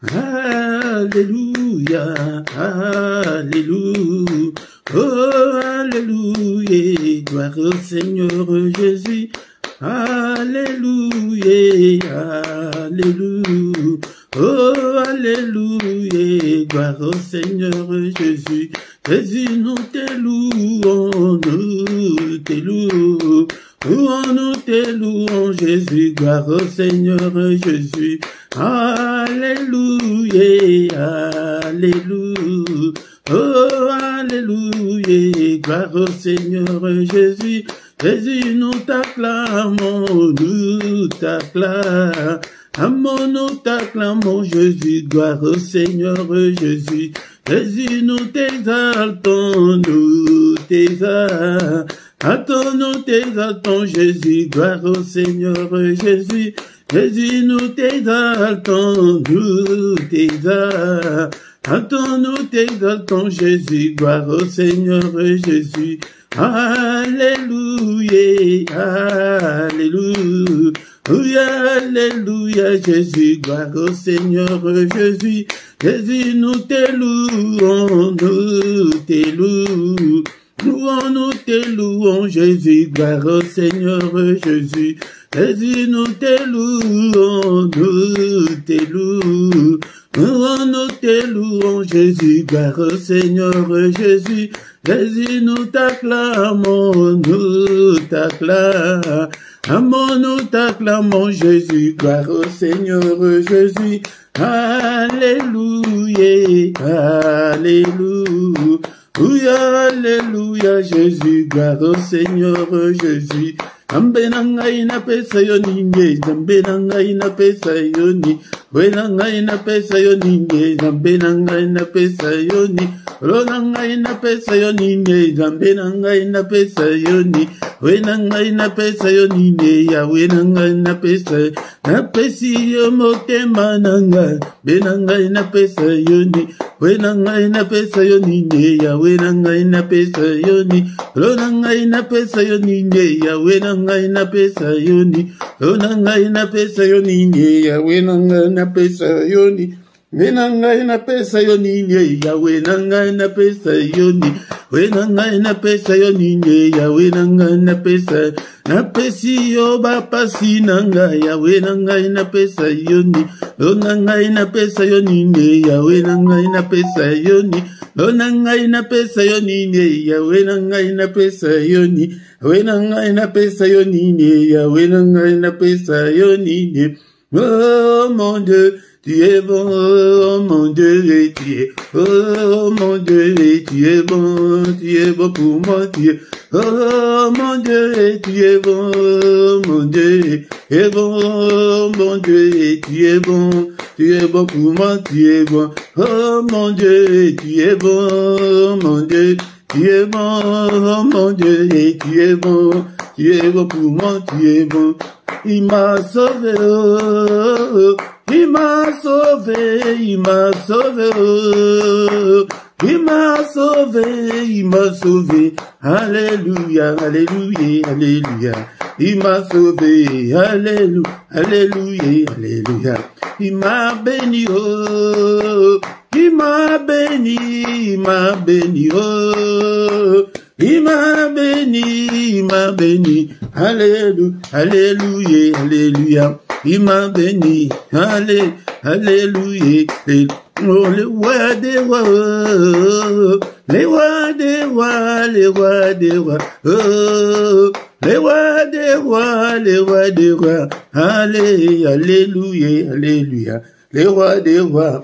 Alléluia, Alléluia, oh Alléluia, gloire au Seigneur Jésus. Alléluia, Alléluia, oh Alléluia, gloire au Seigneur Jésus. Jésus, nous te louons, nous te louons. Nous te louons, Jésus, gloire au Seigneur Jésus. Alléluia, Alléluia, oh Alléluia, gloire au Seigneur Jésus. Jésus, nous t'acclamons, nous t'acclamons, Jésus, gloire au Seigneur Jésus. Jésus, nous t'exaltons, nous t'exaltons, Jésus, gloire au Seigneur Jésus. Jésus, nous t'exaltons, nous t'exaltons, Jésus, gloire au Seigneur Jésus. Alléluia, Alléluia, Alléluia, Jésus, gloire au Seigneur Jésus. Jésus, nous te louons, nous te louons, Jésus, gloire au Seigneur Jésus. Jésus, nous te louons, nous te louons, Jésus, gloire au Seigneur Jésus. Jésus, nous t'acclamons, nous t'acclamons, Jésus, gloire au Seigneur Jésus. Alléluia, Alléluia, Alléluia, Jésus, gloire au Seigneur Jésus. Ambenangai na pesa yo ninge, zambenangai na pesa yo ni, wenangai na pesa yo ninge, zambenangai na pesa yo ni, ronangai na pesa yo ninge, zambenangai na pesa yo ni, wenangai na pesa yo ninge, ya wenangai na pesa, na pesi yo motema nanga, benangai na pesa yo ni, wenangai na pesa yo ninge, ya wenangai na pesa yo ni, ronangai na pesa yo ninge, ya wenangai na pesa yoni, onangai na pesa yoni, Yahweh nangai na pesa yoni, wenangai na pesa yoni, Yahweh nangai na pesa yoni, wenangai na pesa yoni, Yahweh nangai na pesa, na pesi yo ba pasi nangai, Yahweh nangai na pesa yoni, onangai na pesa yoni, Yahweh nangai na pesa yoni, onangai na pesa yoni, Yahweh nangai na pesa yoni. Wenangai na pesa yoni, Yahweh nangai na pesa yoni. Oh mon Dieu, tu es bon, oh mon Dieu, tu es, oh mon Dieu, tu es bon pour moi, tu es, oh mon Dieu, tu es bon, mon Dieu, tu es bon, mon Dieu, tu es bon pour moi, tu es bon, oh mon Dieu, tu es bon, mon Dieu. Tu es bon, mon Dieu, et tu es bon pour moi, tu es bon. Il m'a sauvé, oh, il m'a sauvé, il m'a sauvé, oh, il m'a sauvé, alléluia, alléluia, alléluia. Il m'a sauvé, alléluia, alléluia, alléluia. Il m'a béni, oh, il m'a béni, oh, il m'a béni, alléluia, alléluia, alléluia. Il m'a béni, alléluia, alléluia. Oh, les rois des rois, oh, les rois des rois, les rois des rois, oh, les rois des rois, les rois des rois, alléluia, alléluia, alléluia, les rois des rois,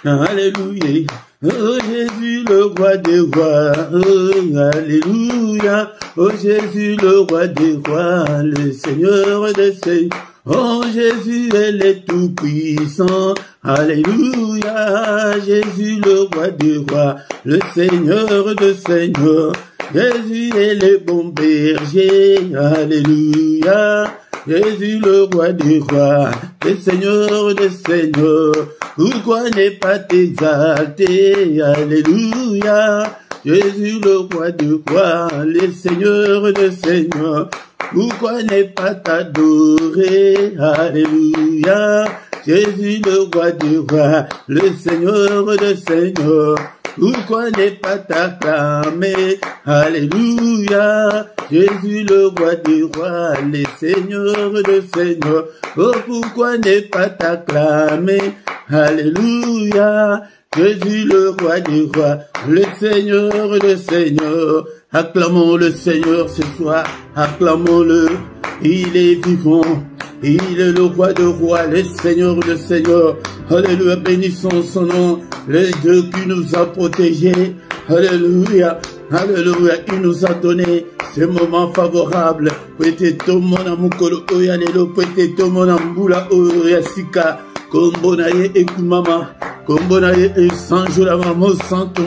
alléluia. Oh Jésus le roi des rois, oh alléluia, oh Jésus le roi des rois, le Seigneur des seigneurs. Oh Jésus, elle est tout puissant, alléluia, Jésus le roi des rois, le Seigneur de seigneurs, Jésus est le bon berger, alléluia, Jésus le roi des rois, le Seigneur de seigneurs, pourquoi n'est pas t'exalter, alléluia, Jésus le roi des rois, le Seigneur de seigneurs, pourquoi n'est pas t'adorer, alléluia, Jésus le roi des rois, le Seigneur des seigneurs. Pourquoi ne pas t'acclamer? Alléluia. Jésus le roi des rois, le Seigneur des seigneurs. Oh, pourquoi ne pas t'acclamer? Alléluia. Jésus le roi des rois, le Seigneur des seigneurs. Acclamons le Seigneur ce soir, acclamons-le. Il est vivant, il est le roi de rois, le Seigneur de seigneurs. Alléluia, bénissons son nom, le Dieu qui nous a protégés. Alléluia, alléluia, il nous a donné ces moments favorables. Peut-être tout le monde a moukolo oyalelo, peut-être tout le monde a mboula oyasika. Kombonaye ekumama, kombonaye esanjula mamo santu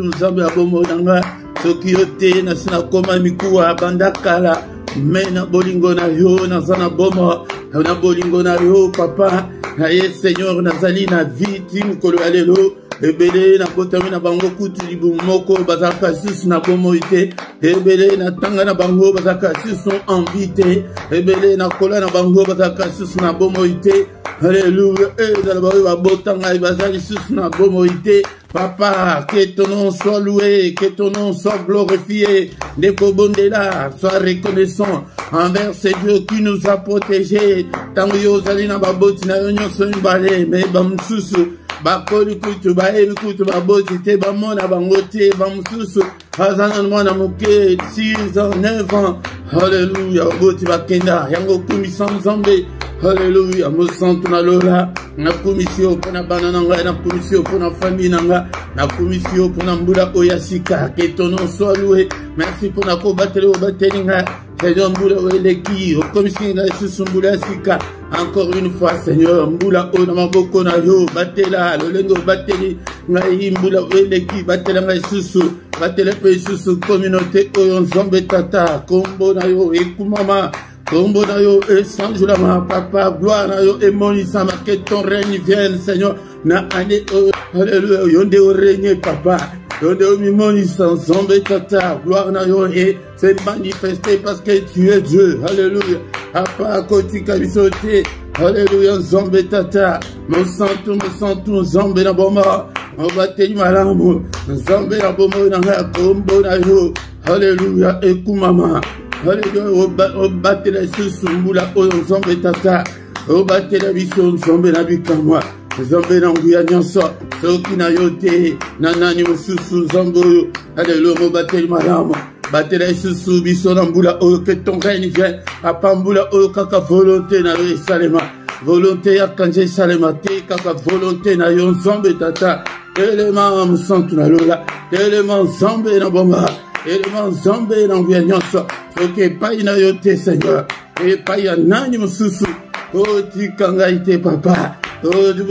nzambe abomo nanga. Soki yote na sina koma mikuwa bandakala. Mena bolingo na yo nazana bomo, na bolingo na yo papa. Aye Seigneur nazali na viti mukolo alelo. Ebele na kotami na bango kutu libu moko bazaka sis na bomo ite. Ebele na tanga na bango bazaka sis sont invité. Ebele na kola na bango bazaka sis na bomo ite. Alléluia. Et dans le baril botanga et bazali sis na bomo ite. Papa, que ton nom soit loué, que ton nom soit glorifié. Nekobondela, sois reconnaissant envers ce Dieu qui nous a protégés. Tango yo zalina baboti na yo nyonso mbale, mais bamsusu. Bakoli kutu ba ebi kutu ba boti te ba mona bangote ba mususu hazana mwana muke 6 ans 9 ans. Alléluia, boti ba kenda yango kumisan zambe. Alléluia, mo santu na lola na komisio pona banana nga na komisio pona famille nanga na komisio pona mbula oyasika. Que ton nom soit loué. Merci pour na ko batele o batelinga. Seigneur mbula weleki o komisio nga susu mbula sika. Encore une fois Seigneur mbula o na maboko na yo batela lolengo bateli ngai mbula weleki batela ngai susu batela pe susu communauté oyo nzombe tata kombo na yo ekumama. Combo na yo et sanjulama papa, gloire na yo et monisama, que ton règne vienne Seigneur na année. Alléluia, yonde o règne papa, yonde o mimonisa zombe tata, gloire na yo et c'est manifesté parce que tu es Dieu. Alléluia, papa koti kabisote. Alléluia, zombe tata, me santu zombe na boma, on va te malamu, zombe na boma na combo na yo. Alléluia, ekumama. Alléluia, o batela susu mbula oyo nzombe tata, o batela biso nzombe na bikamwa, nzombe na nguya nyonso, soki na yo te, na nani mosusu nzombe oyo. Alléluia, mo bateli malamu, batela susu biso na mbula oyo, que ton règne vienne, papa mbula oyo kaka volonté na yo esalema, volonté ya kanje esalema te, kaka volonté na yo nzombe tata, elema mosantu na lola, elema nzombe na bomba. Élément zombe n'enguya nyonso. Ok, pas ina yote Seigneur. Et pas ya nani mususu. Oh, tu kangaite papa. Oh,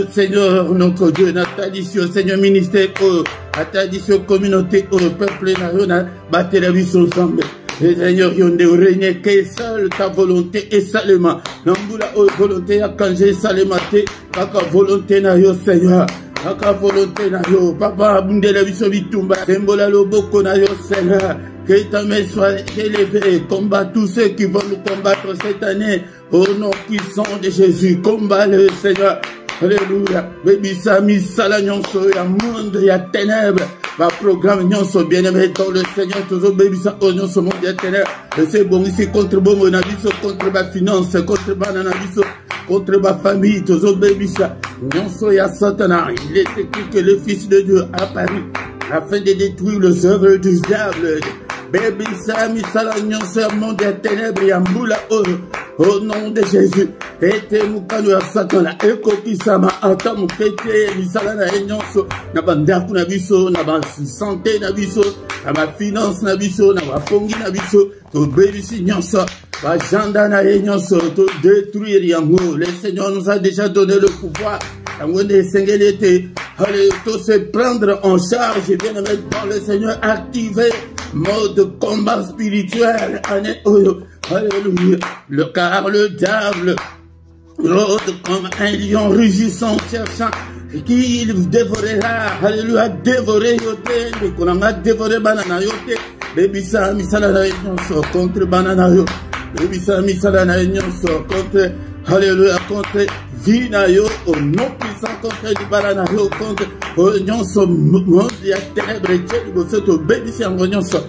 Seigneur, notre Dieu, notre tradition, Seigneur, ministère, oh, la tradition, communauté, oh, peuple, na battre la vie sur ensemble. Et Seigneur, yonde règne que seule ta volonté est salement. Nambula, oh, volonté à kanger salement, kaka volonté na yo, Seigneur. Kaka volonté na yo, papa, bunde la viso bitumba, sembola lo boko na yo, Seigneur. Que ta main soit élevée, combat tous ceux qui vont nous combattre cette année, au nom puissant de Jésus, combat le Seigneur. Alléluia. Baby Sami, sala nyonso, ya monde, ya ténèbres. Va programme nyonso, bien-aimé dans le Seigneur, toujours baby sa, oh nyonso, monde, ya ténèbres. Et c'est bon ici, contre bon, mon avis, contre ma finance, contre ma nanaviso, contre ma famille, toujours baby sa. Nyonso, ya Satan, il est écrit que le Fils de Dieu a apparu afin de détruire les œuvres du diable. Baby Sami, sala nyonso, ya monde, ya ténèbres, ya mboula, au nom de Jésus, ete mukano ya Satan, eko kisama, ata mukete, misala na enyonso, na bandaku na biso, na ba santé na biso, na ba finance na biso, na ba fongi na biso, to bebisi nyonso, ba janda na enyonso, to détruire yango. Le Seigneur nous a déjà donné le pouvoir, yango de sengelete, allez, to se prendre en charge, bien aimé dans le Seigneur, activer mode combat spirituel, année oyo. Alléluia, car le diable rôde comme un lion rugissant, cherchant qu'il dévorera. Alléluia, dévorer yote, qu'on a dévoré banana yote, bébisa misala na nyonso contre banana yo, bébisa misala na nyonso contre, Alléluia, contre Vinayo, au nom puissant, contre Libaranayo, contre Nyonso, monde, il y a ténèbres, et Dieu, vous êtes bénissi en Nyonso.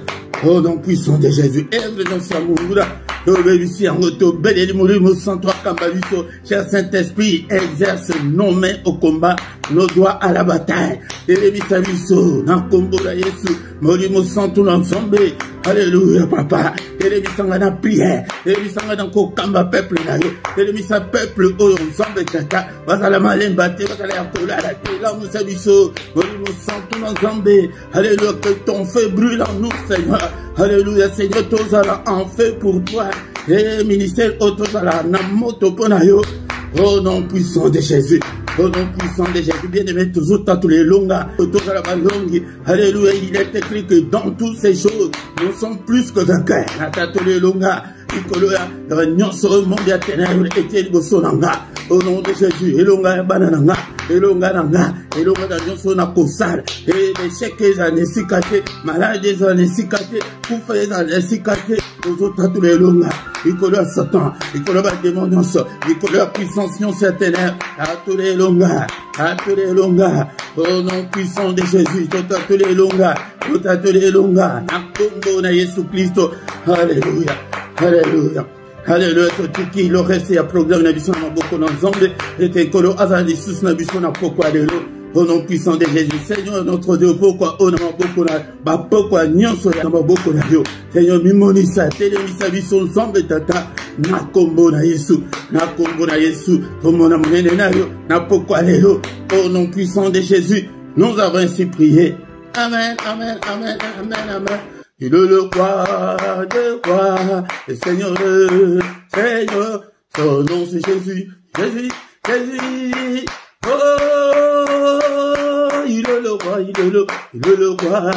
Au nom puissant de Jésus, Ève Nyonso, Amoura, bénissi en Oto, Béli, Mouri, Moussantois, Kambaliso, cher Saint-Esprit, exerce nos mains au combat, nos doigts à la bataille. Élemi Saviso, Nakombo, la Yesu, Mouri, Moussantou, l'ensemble. Alléluia, papa. Élemi Sanga dans prière. Élemi Sanga dans Kokamba, peuple, Élemi sa peuple, oh, ensemble, Tata. Vas-à malin batté, vas-à la cola, la là, Moussaviso, Mouri, Moussantou, l'ensemble. Alléluia, que ton feu brûle en nous, Seigneur. Alléluia, Seigneur, tous allons en feu pour toi. Et ministère, tous allons en moto, ponayo. Au nom puissant de Jésus. Au nom puissant de Jésus, bien-aimé, toujours dans tous les longas, autour de la longue. Alléluia, il est écrit que dans toutes ces choses, nous sommes plus que vainqueurs. Dans tous les longas, Nyonso monde à ténèbres et Bosonanga. Au nom de Jésus, Elonga Banananga, Elonga Nanga, Elonga Nyonso Nakosal, et les chèques années cicatés, malades des années cicatés, couffés des années cicatés, aux autres à tous les longas. Il colle à Satan, il colle à démon Nyonso, il colle à puissance Nyonso à ténèbres, à tous les longas, à tous les longas. Au nom puissant de Jésus, tout à tous les longas, tout à tous les longas. Nakombo na Yesu Christo, Alléluia. Alléluia. Alléluia. Tout qui le reste à programme na biso na boko na nzambe et kolo azali sus na biso na poko alelo. Au nom puissant de Jésus, Seigneur notre Dieu, pourquoi on a beaucoup na ba pourquoi nyonso na boko na yo. Seigneur mimonisa telemisa biso nzambe tata na kombo na Yesu, na kombo na Yesu, comme na monene na yo, na poko alelo. Au nom puissant de Jésus, nous avons ainsi prié. Amen, amen, amen, amen, amen. Il est le roi de roi, le Seigneur, Seigneur, son nom c'est Jésus, Jésus, Jésus. Oh, il est le roi, il est le roi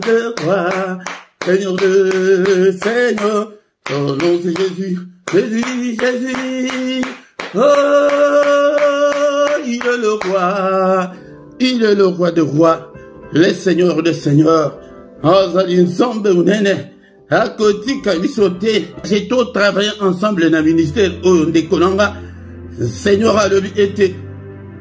de roi, Seigneur de Seigneur, son nom c'est Jésus, Jésus, Jésus. Oh, il est le roi de roi, le Seigneur de Seigneur. Ozali nzambe unene akoti kabisote. J'ai tout travaillé ensemble dans le ministère au Ndekolanga. Seigneur a le été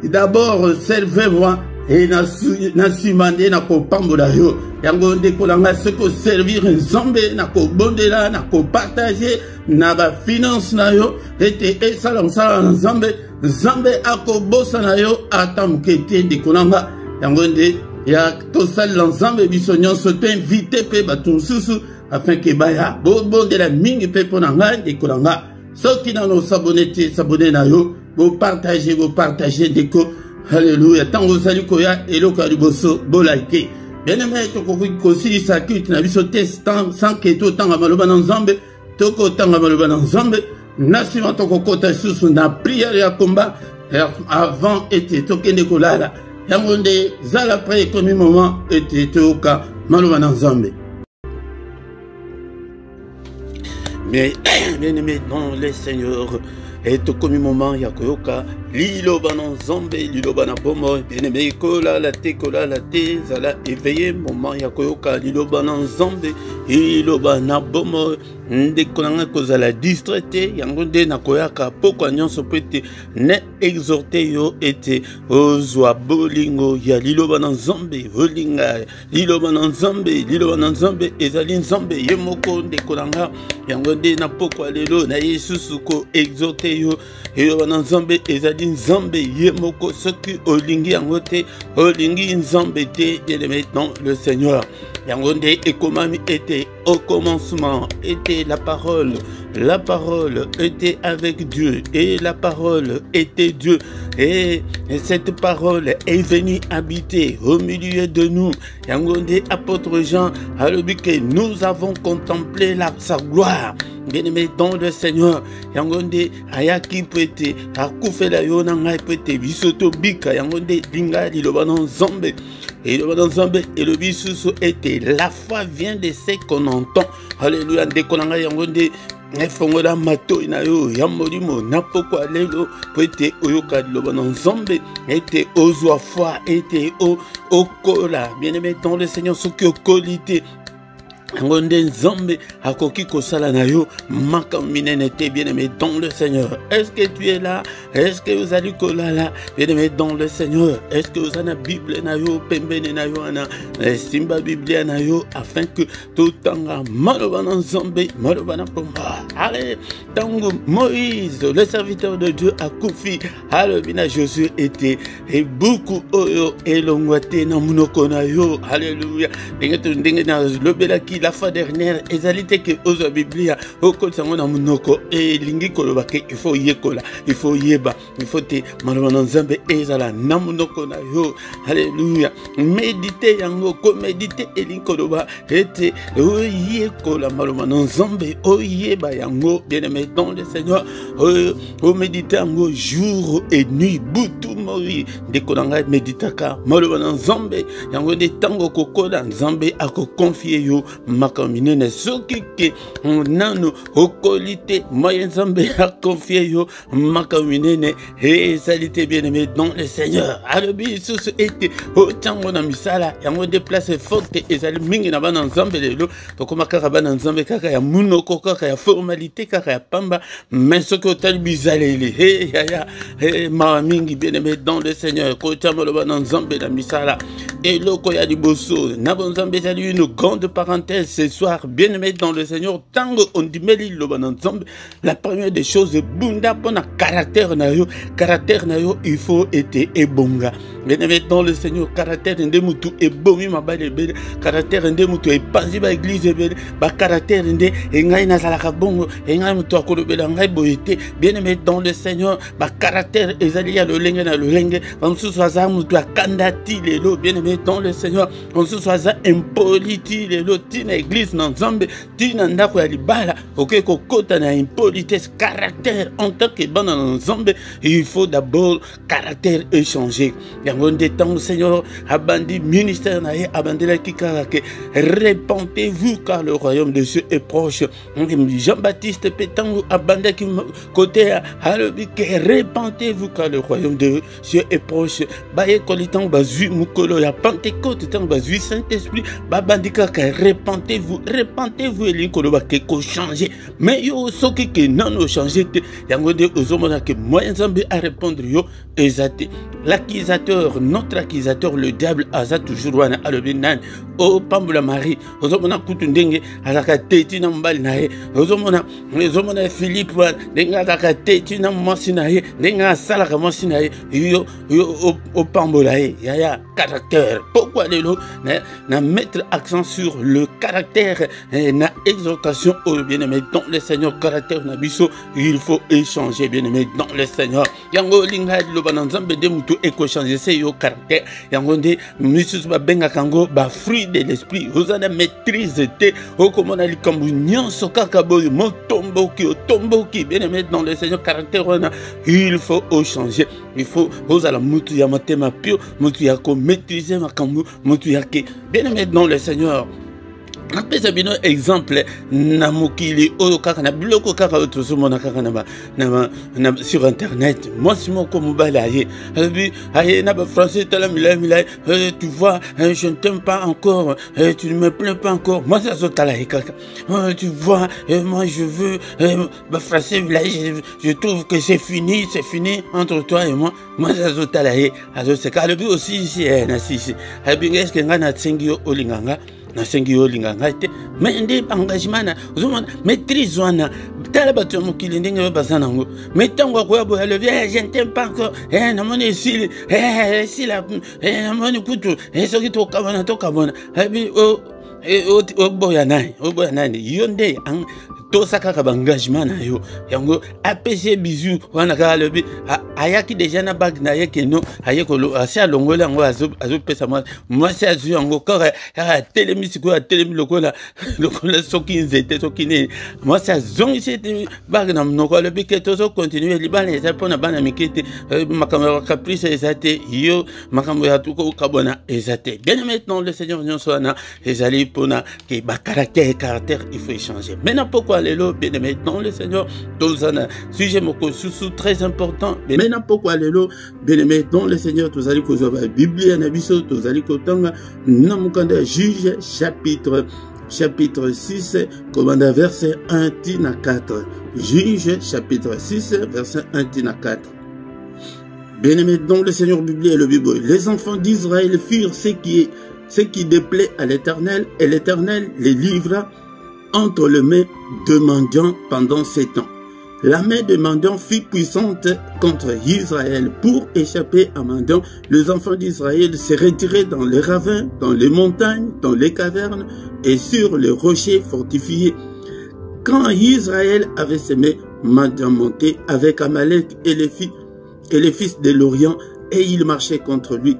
d'abord servez-moi et na simande na ko pambola yo yango Ndekolanga ce que servir nzambe na ko bondela na ko partager na ba finance na yo était esalam sala nzambe nzambe akobosa na yo atamukete Ndekolanga yango nde ya tosali l'ensemble biso nyonso to invité pe bato mosusu afin ke baya bobondela mingi pe mpo na ngai Ndekolanga soki nano sabone te sabone na yo bopartage ndeko. Alléluia. Tango ozali koya eloko ya liboso bolike bien-aimé tokoki kosilisa culte na biso te sans ke totanga maloba na nzambe tokotanga maloba na nzambe na nsima tokokota lisusu na priere ya komba avant ete tokende kolala. Yango nde zala après ekomi moment ete toyoka maloba na nzambe. Mais bien-aimé dans les seigneurs et tokomi moment ya koyoka liloba na nzambe liloba na bomo bien-aimé kola la te zala éveillé moment ya koyoka liloba na nzambe liloba na bomo Ndekolanga kozala distraité yango nde na koyaka pokwa nyonso pete ne exhorté yo ete ozwa bolingo ya liloba na nzambe olinga liloba na nzambe ezali nzambe ye moko Ndekolanga yango nde na pokwa lelo na Yesu ko exhorté yo liloba na nzambe ezali nzambe ye moko soki olingi yango te olingi nzambe te bien maintenant le Seigneur yango nde ekomami ete au commencement était la parole était avec Dieu et la parole était Dieu et cette parole est venue habiter au milieu de nous. Yangonde apôtre Jean a dit que nous avons contemplé sa gloire. Bien-aimé dans le Seigneur, yangonde ayaki pete akufela yona ngai pete bisoto bika yangonde dinga liloba na nzambe et le bisusu était la foi vient de ce qu'on entend. Alléluia. Ndekolanga yangonde efongola mato na yo ya molimo na pokwa lelo pete oyoka liloba na nzambe ete ozwa foi ete okola bien-aimé dans le Seigneur soki okolite Ngonde Nzambe akoki kosala na yo makamine te bien-aimé dans le Seigneur. Est-ce que tu es là? Est-ce que vous allez kolala bien-aimé dans le Seigneur? Est-ce que vous avez la Bible na yo pembene na yo ana simba Biblia na yo afin que tout tanga malobana Nzambe malobana pomba. Allez, tango Moïse le serviteur de Dieu a confié à l'obina Josué était et beaucoup oyo elongwate na munoko na yo. Alléluia. Ndenge na lobelaki la fois dernière, ezalité que aux Biblia, au col sangon amunoko et lingi kolobake, il faut yekola, il faut yeba, il faut te malobana Nzambe ezala namunoko na yo. Alléluia. Méditer yango, ko méditer elingi koloba ete yekola malobana Nzambe o yeba yango bien-aimé dans le Seigneur. O méditer yango jour et nuit, butu mori de konanga méditaka malobana Nzambe yango de tango kokola Nzambe ako confier yo makamine ne soki ke nanu okolite moyen Nzambe a confié yo makamine ne ezalité bien-aimé dans le Seigneur. Alobi sous été au tango na misala yango déplacer forte ezali mingi na bana Nzambe lelo tokoma kaka bana Nzambe kaka ya munoko kaka ya formalité kaka ya pamba mais soki otali bizaleli ya ma mingi bien-aimé dans le Seigneur ko tamo lo bana Nzambe na misala et loko ya liboso na bon Nzambe ezali une grande parenthèse ce soir, bien-aimé dans le Seigneur. Tango on dit meli lo ensemble. La première des choses, bunda pona caractère na yo, il faut être ebonga. Bien-aimé dans le Seigneur, caractère ndemutu ebomi mabale bele, caractère ndemutu epanzi ba église bele, ba caractère nde engai na salaka bongo, engai mutu akolobela ngai boyete. Bien-aimé dans le Seigneur, ba caractère ezali ya lolenge na lolenge, bamsu swaza mutu akandati lelo, bien-aimé dans le Seigneur, bamsu swaza impoliti lelo. Tina église na Nzambe tina ndako ya libala oke kokota na impolitesse caractère en tant que bana na Nzambe il faut d'abord caractère échanger yango nde tango Seigneur abandi ministère na ye abandela kikaka ke répentez-vous car le royaume de Dieu est proche. Jean-Baptiste petango abandaki côté alobi ke répentez-vous car le royaume de Dieu est proche. Baye kolitango bazui mukolo ya Pentecôte tango bazui Saint-Esprit babandika ka répentez-vous, et l'incoloba que changer. Mais yo soki que non no changer te yango de ozomona que moyen Nzambe à répondre yo ezate. L'accusateur, notre accusateur, le diable aza toujours wana alobinan o pambula Marie ozomona kutundenge azaka teti na mbali nae ozomona Philippe denga azaka teti na mwasi nae denga salaka mwasi nae yo o pambula ya caractère. Pourquoi lelo na mettre accent sur le caractère na exhortation au bien-aimé dans le Seigneur caractère na biso il faut échanger bien-aimé dans le Seigneur yango linga lo bananzambe de mutu eko changer c'est yo caractère yango nde misus ba benga kango ba fruit de l'esprit vous en maîtrise te o komona likambu nyonso kaka boy motomboki bien-aimé dans le Seigneur caractère wana il faut échanger il faut vous ala mutu ya matema pio mutu ya ko maîtriser makambu mutu ya ke bien-aimé dans le Seigneur. Après ça, bien exemple, namukili oyo kaka na biloko kaka otosomona kaka na sur internet. Moi c'est mon comme balaye. Aye na ba français tala milay tu vois, je ne t'aime pas encore, tu ne me plains pas encore. Moi ça sotala kaka. Tu vois, moi je veux ba français je trouve que c'est fini entre toi et moi. Moi ça sotala azo c'est kalobi aussi ici na sisi. Est-ce que ngana tsengio olinganga na sengi yolinga ngate mais ndi engagement na uzuma maîtrise wana tala bato mokili ndenge bazana ngo mais tango ko yabo le je ne t'aime pas encore na moni si la na moni kutu soki to kabona habi o boya nai yonde to saka ka engagement na yo yango apc bizu wana ka lebi ayaki déjà na bag na yeke no ayeko asi alongola yango azo pesa moi c'est azu yango ka telemisi ko telemi lokola soki nzete soki ne moi c'est zongi c'est bag na mnoko lebi ke to so continuer libana eza pona bana mikete makambo caprice ezate yo makambo ya tuko kabona ezate bien maintenant le Seigneur nyonso na ezali pona ke ba caractère il faut échanger. Maintenant pourquoi lelo bien-aimé dans le Seigneur tozana sujet moko sous très important. Maintenant pourquoi lelo bien-aimé dans le Seigneur tozali kozwa Bible na biso tozali kotanga na mukanda Juge chapitre chapitre 6, commandant verset 1 à 4. Juge, chapitre 6, verset 1 à 4. Bien-aimés dans le Seigneur Bible et le Bible, les enfants d'Israël firent ce qui déplaît à l'Éternel, et l'Éternel les livra entre les mains de mendiants pendant 7 ans. La main de Madian fut puissante contre Israël. Pour échapper à Madian, les enfants d'Israël se retiraient dans les ravins, dans les montagnes, dans les cavernes et sur les rochers fortifiés. Quand Israël avait semé, Madian montait avec Amalek et les fils de l'Orient, et il marchait contre lui.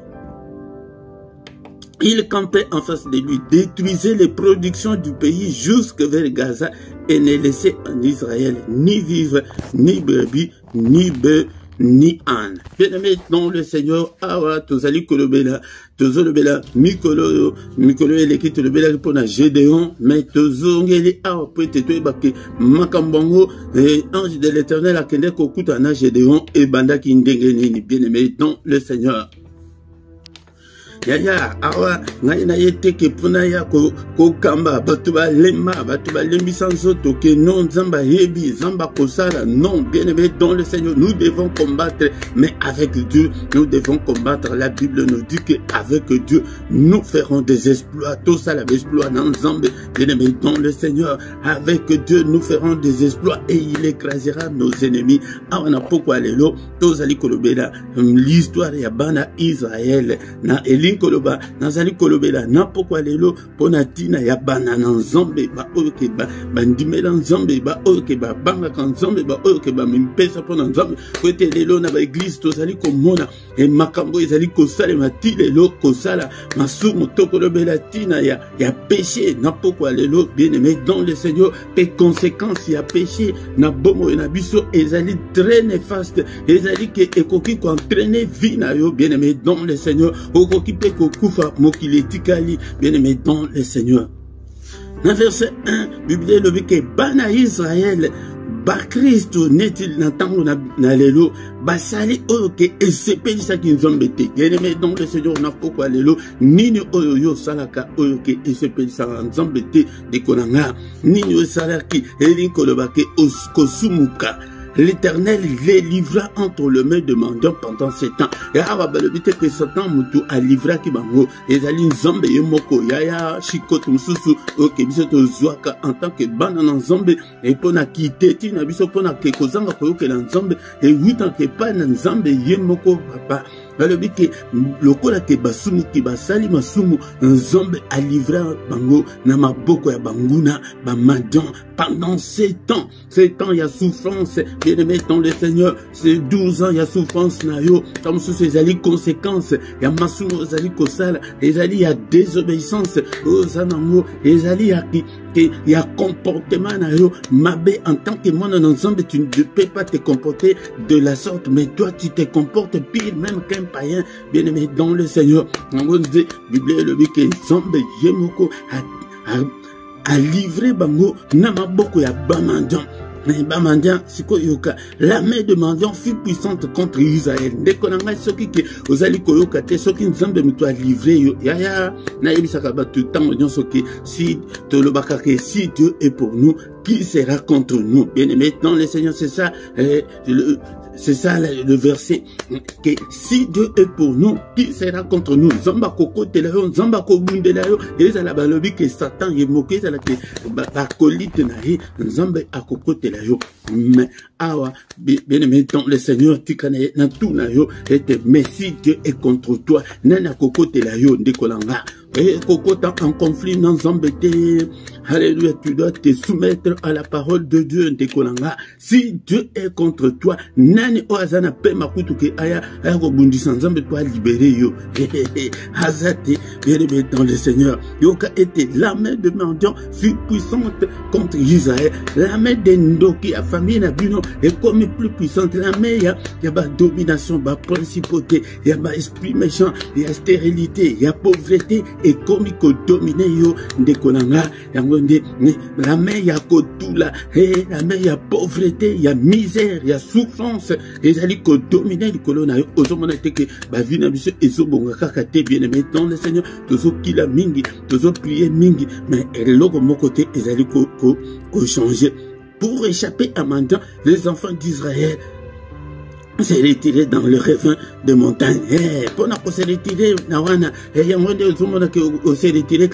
Il campait en face de lui, détruisait les productions du pays jusque vers Gaza et ne laissait en Israël ni vivre, ni brebis, ni bœufs, ni âne. Bien-aimés dans le Seigneur, awa tozali kolobela, tozolobela mikolo eleki tolobela pona Gédéon, mais tozongeli awa po ete toyebake makambo ange de l'Éternel akende kokuta na Gédéon ebandaki ndenge nini. Bien-aimés dans le Seigneur. Yaya awa ngai na yete ke puna ya ko kamba batuba lembi sans auto que non zamba yebi zamba kosala. Non, bien-aimé dans le Seigneur, nous devons combattre, mais avec Dieu nous devons combattre. La Bible nous dit que avec Dieu nous ferons des exploits. Tout ça la exploit dans Zambé. Bien-aimé dans le Seigneur, avec Dieu nous ferons des exploits et il écrasera nos ennemis. Awa na pourquoi lelo tozali kolobela l'histoire ya bana Israël na Koloba, nazali kolobela na pokwa lelo pona tina ya bana na Nzambe ba oyo ke ba bandimela Nzambe ba oyo ke ba banga kan Nzambe ba oyo ke ba mimpesa pona Nzambe kote lelo na ba église tozali komona e makambo ezali kosalema ti lelo kosala masumu tokolobela tina ya péché na pokwa lelo. Bien-aimé dans le Seigneur, les conséquences ya péché na bomo na biso ezali très néfaste, ezali ke ekoki ko entraîner vie na yo. Bien-aimé dans le Seigneur, okoki bien-aimé dans le Seigneur. Dans verset 1, Bible le dit que bana Israël ba Christo n'est-il n'attend na lelo basali oke esepeli sa ki Nzambe te. Bien-aimé dans le Seigneur, na pourquoi lelo nini oyo yo salaka oke esepeli sa Nzambe te de konanga nini yo salaki elin kolobake kosumuka. L'Éternel les livra entre les mains de mendiants pendant 7 ans. Et arabalobite que Satan mutu a livra ki bango. Ezali Nzambe yemoko yaya shikoto mususu oke biso to zwaka en tant que bana na Nzambe et pona kite ti na biso pona ke kozanga koyoke na Nzambe et 8 ans que pa na Nzambe yemoko papa. balobi ke lokola ke basumu ki basali masumu Nzambe a livré bango na maboko ya banguna bamadian pendant 7 ans. 7 ans il y a souffrance, bien aimé dans le Seigneur. C'est 12 ans il y a souffrance na yo. Comme sous ces ali conséquences, il y a masumu ezali kosala, ezali il y a désobéissance, ozanango ezali ya ki il y a comportement na yo mabe en tant que moi dans Nzambe, tu ne peux pas te comporter de la sorte, mais toi tu te comportes pire même qu'un païen, bien aimé dans le Seigneur. On dit Bible le dit que Nzambe yemoko a livré bango na maboko ya bamandian. Mais bamandian siko yoka la main de mendiant fut puissante contre Israël. Ndekonanga soki ke ozali koyoka te soki Nzambe mutu a livré yo yaya na yebisaka batu tango nyonso ke si tolobaka ke si Dieu est pour nous, qui sera contre nous? Bien aimé dans le Seigneur, c'est ça c'est ça le verset, que si Dieu est pour nous, qui sera contre nous? Zamba koko telayo, zamba kobunde layo, eza la balobi que Satan est moqué, eza la que bakolite na ye, Zamba akoko telayo. Mais awa bien aimé dans le Seigneur, tikane na tout na yo, mais si Dieu est contre toi, nana koko telayo ndekolanga. Et Coco en conflit dans Zambété. Alléluia, tu dois te soumettre à la parole de Dieu. Si Dieu est contre toi, nani oazana pe makutu ke aya kobundi sans Zambé toi libérer yo. Hazate, bien aimé dans le Seigneur. Yoka était la main de mendiant fut puissante contre Israël. La main de Ndoki a famille na bino est comme plus puissante. La main y a ba domination, ba principauté, y a ba esprit méchant, y a stérilité, y a pauvreté. ekomi ko domine yo ndekonanga yango nde la main ya kotula la main ya pauvreté ya misère ya souffrance ezali ko domine likolo na yo ozomona teke ba vie na biso ezobonga kaka te bien aimé dans le Seigneur tozo kila mingi tozo prier mingi mais eloko moko te ezali ko changer pour échapper à Madian. Les enfants d'Israël se retirer dans le ravin de montagne. Pour se retirer, il y a moins de gens qui se retirer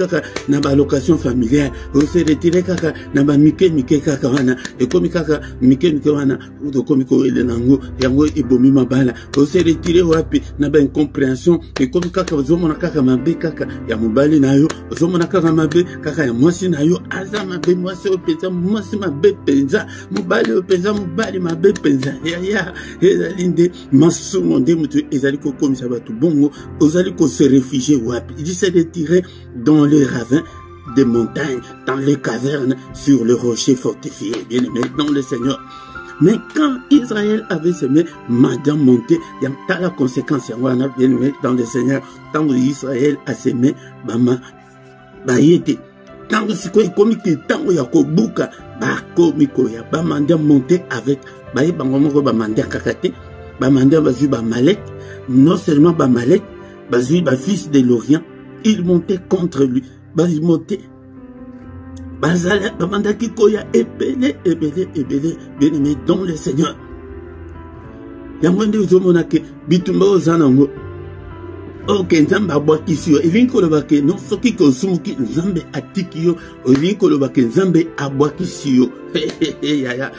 dans la location familiale, se retirer dans la mike kaka wana, et comme kaka mike wana, ou de comme il est nango, yango ibomi mabala, se retirer wapi na ba incompréhension, et comme kaka zomona kaka mabe kaka ya mobali na yo, zomona kaka mabe kaka ya mwasi na yo, aza mabe mwasi opeza mwasi mabe penza, mobali opeza mobali mabe penza. Ya linde masumo nde mutu ezali ko komisa batu bongo ozali ko se réfugier wapi il dit se retirer dans les ravins des montagnes dans les cavernes sur le rocher fortifié bien aimé dans le Seigneur. Mais quand Israël avait semé Madian monté il y a la conséquence bien aimé dans le Seigneur tant Israël a semé bama bayete tant siko ekomi ke tango ya kobuka ba komiko ya ba Madian monté avec baye bango moko ba Madian kakate ba Madian bazui ba Malek non seulement ba Malek bazui ba fils de l'Orient il montait contre lui bazui monté bazala ba mandaki koya ebele bien aimé dans le Seigneur yango nde uzomona ke bitumba ozanango ok nzambe abwakisi yo elingi koloba ke non soki kosumuki nzambe atiki yo elingi koloba ke nzambe abwakisi yo yaya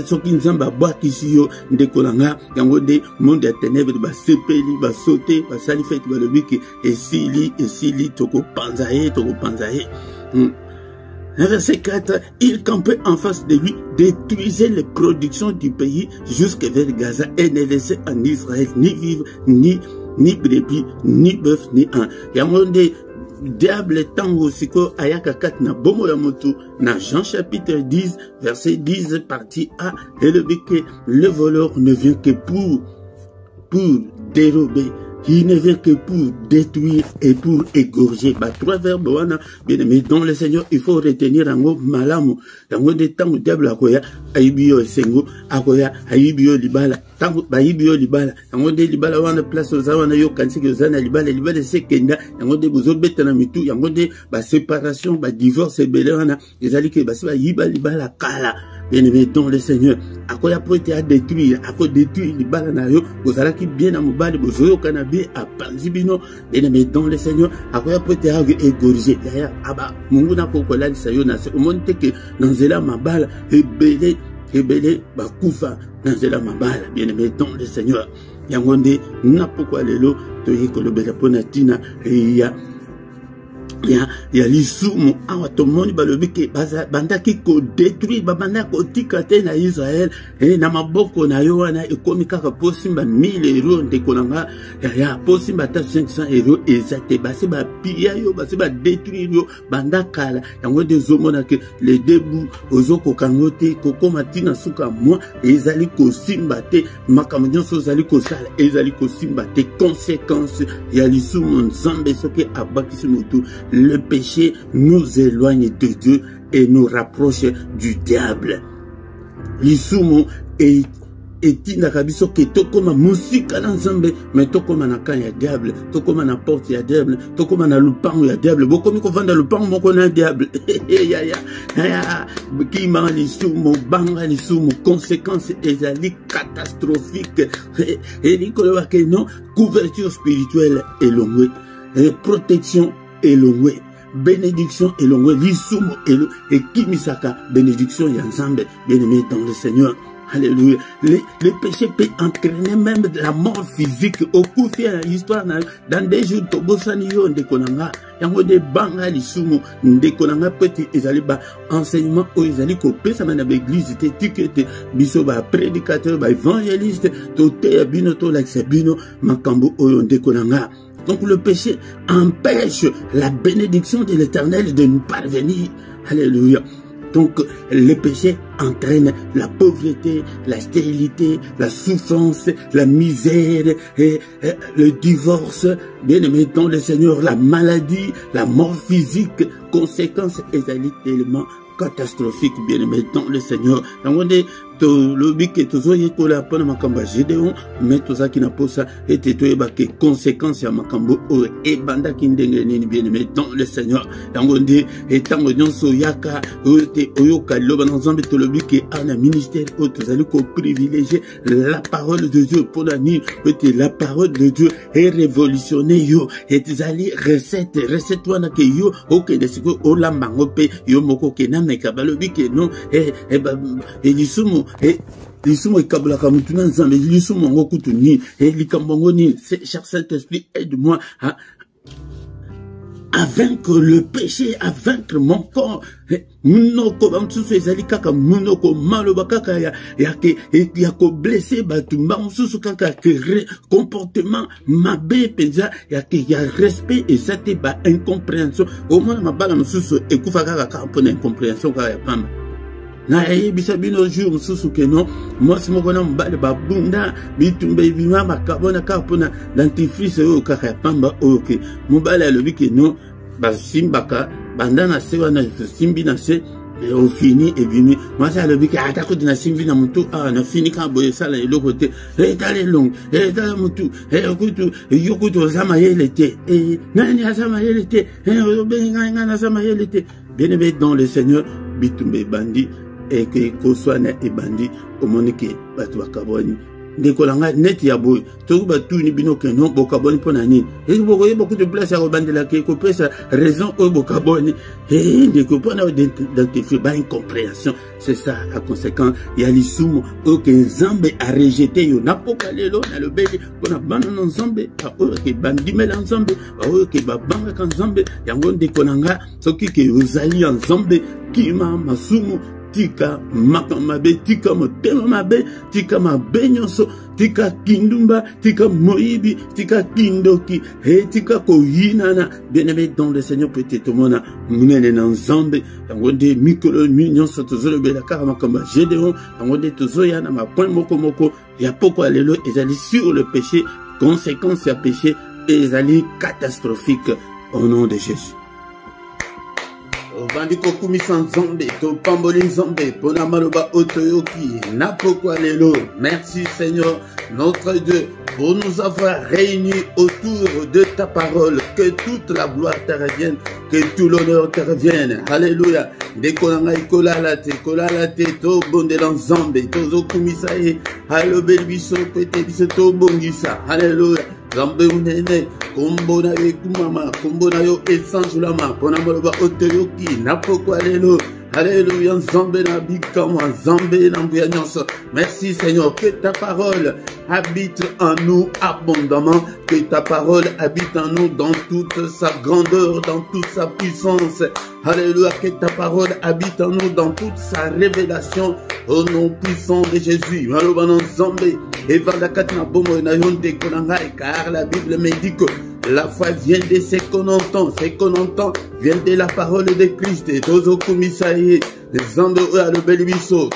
soki nzambe abwakisi yo ndeko nanga yango nde monde ya ténèbre basepeli basote basali fete balobi ke esili tokopanza ye Verset 4, il campait en face de lui, détruisait les productions du pays jusque vers Gaza et ne laissait en Israël ni vivre, ni brebis, ni bœuf, ni un. Yamonde, diable tango siko ayaka kat na bomo ya motu na Jean chapitre 10, verset 10, partie A, et le voleur ne vient que pour dérober. Il ne vient que pour détruire et pour égorger. Bah, trois verbes, bien aimé, dans le Seigneur, il faut retenir un mot malamu. Dans le temps où diable akoya, aibio sengo, akoya, aibio libala, tango, aibio libala. Dans le libala, wana place aux awana yo, kansi que zana libala sekenda, dans le bozo betana mitu, dans le séparation, divorce et belé wana, les alliés, bah, libala kala. Bien aimé, dans le Seigneur, akoya poete à détruire, ako détruire libala na yo, vous allez qui bien à mobile, vous allez cannabis à Panzibino, bien aimé, dans le Seigneur, akoya poete à égorger, aba, munguna kokola lisayo na se, au monde que dans zela mabala, ebele, bakufa, dans zela mabala, bien aimé, dans le Seigneur, yangonde, na pourquoi lelo, toye kolobela ponatina, ya lisumu awa tomoni balobi ke bandaki ko détruire babanda ko tikate na Israël na maboko na yo wana ekomi kaka posimba 1000 euros ndeko nanga ya posimba ta 500 euros ezate basi ba pia yo basi ba détruire yo banda kala yango dezomona ke les debout ozoko kangote kokoma tina suka moi ezali ko simba te makamnyo so zali ko sala ezali ko simba te conséquences ya lisumu nzambe soki abakisi mutu. Le péché nous éloigne de Dieu et nous rapproche du diable. Lisumu etinda kabiso ke tokoma musika na nzambe mais tokoma na kan ya diable tokoma na porte ya diable tokoma na lupango ya diable bokomi kovanda lupango moko na diable ya kima lisumu banga lisumu conséquences ezali catastrophique et likolo ke non couverture spirituelle elongwe protection elongwe bénédiction elongwe lisumu et kimisaka bénédiction ya nzambe bien-aimé dans le Seigneur. Alléluia. Le péché peut entraîner même de la mort physique. Au coup de l'histoire, dans des jours, Tobosani yo ndekonanga, yango de banga lisumu, ndekonanga petit ezaliba enseignement o ezali ko pesa na l'église te tikete biso ba prédicateur ba évangéliste to te bino to l'accès bino makambo oyo ndekonanga. Donc le péché empêche la bénédiction de l'Éternel de nous parvenir. Alléluia. Donc, le péché entraîne la pauvreté, la stérilité, la souffrance, la misère, et le divorce, bien aimé dans le Seigneur, la maladie, la mort physique, conséquences et tellement catastrophique, bien aimé dans le Seigneur. Donc, to lobi ke tozo yekola pona makamba Gédéon, mais toza ki na posa ete toyeba ke conséquence ya makambo o e banda ki ndenge nini, bien aimé dans le Seigneur. Yango nde etango nyonso yaka oyote oyoka loba na nzambe to lobi ke ana ministère o tozali ko privilégier la parole de Dieu pour la nuit, ete la parole de Dieu est révolutionné yo et tozali recette wana ke yo oke desiko o lambango pe yo moko ke na meka balobi ke non e lisumu lisumu ikabula kamutuna nzambe lisumu ngo kutuni likambongo ni cher Saint-Esprit aide-moi à vaincre le péché, à vaincre mon corps. Munoko bamsusu ezali kaka munoko maloba kaka ya ko blesser batu bamsusu kaka comportement mabe penza ya respect et ça te ba incompréhension au moins mabala msusu ekufa kaka mpona incompréhension kaka ya pamba. Na bisa bino jour mususu ke non moi si moko na mbale babunda bitumba bima makabona ka pona dentifrice o kaka pamba oke mobale alobi ke non basimbaka bandana sewa na simbi na se au fini et bimi moi ça alobi ke atako na simbi na mutu na fini ka boye sala et l'autre côté etale long etale mutu okutu yokutu zama yelete nani azama yelete obenga ngana zama yelete bien aimé dans le Seigneur bitumba bandi et que Koswana et Bandi au monique Batua Kaboni. Décolanga net yaboy, tout batu ni bino que non, Bocaboni ponani. Et vous voyez beaucoup de place à rebandi la qui coupe sa raison au Bocaboni. Et des copains d'identifier par incompréhension. C'est ça, la conséquence. Il y a l'issoum, aucun Zambé a rejeté, il n'a pas calé l'eau, dans le bébé, qu'on a banane en Zambé, qui bandi mel en Zambé, qui babanga en Zambé, yangon décolanga, ce qui est aux alliés en Zambé, qui m'a masumu. Tika makamabe, tika motema mabe, tika mabe nyonso, tika kindumba, tika moibi, tika kindoki, et tika koyinana. Bien aimé dans le Seigneur, peut-être mona, mounen en Zambé, yangonde mikolo nyonso tozolo bela kama kamba Gédéon, yangonde tozoya na ma point moko moko, ya poko alelo, ezali sur le péché, conséquence ya péché, ezali catastrophique au nom de Jésus. Bandiko kumisan zombe, to pamboli zombe, pona maloba otoyoki, napokwa lelo. Merci Seigneur, notre Dieu, pour nous avoir réunis autour de ta parole. Que toute la gloire te revienne, que tout l'honneur te revienne. Alléluia. Dekolanga ikolalate, kolalate, to bonde dans zombe, to zo kumisaye, alobe biso, pete biso to bongisa. Alléluia. Zambe unene, kombo na yo kumama, kombo na yo esanjulama, pona maloba otoyoki, napokwa lelo. Alléluia, Zambé na bikama, Zambé na mbouyanyanso. Merci Seigneur, que ta parole habite en nous abondamment, que ta parole habite en nous dans toute sa grandeur, dans toute sa puissance. Alléluia, que ta parole habite en nous dans toute sa révélation, au nom puissant de Jésus. Alléluia, Zambé, et Vandakatna Bomo na yonde konangai, car la Bible me dit que la foi vient de ce qu'on entend. Ce qu'on entend vient de la parole de Christ. Et Tozo Kumisaye,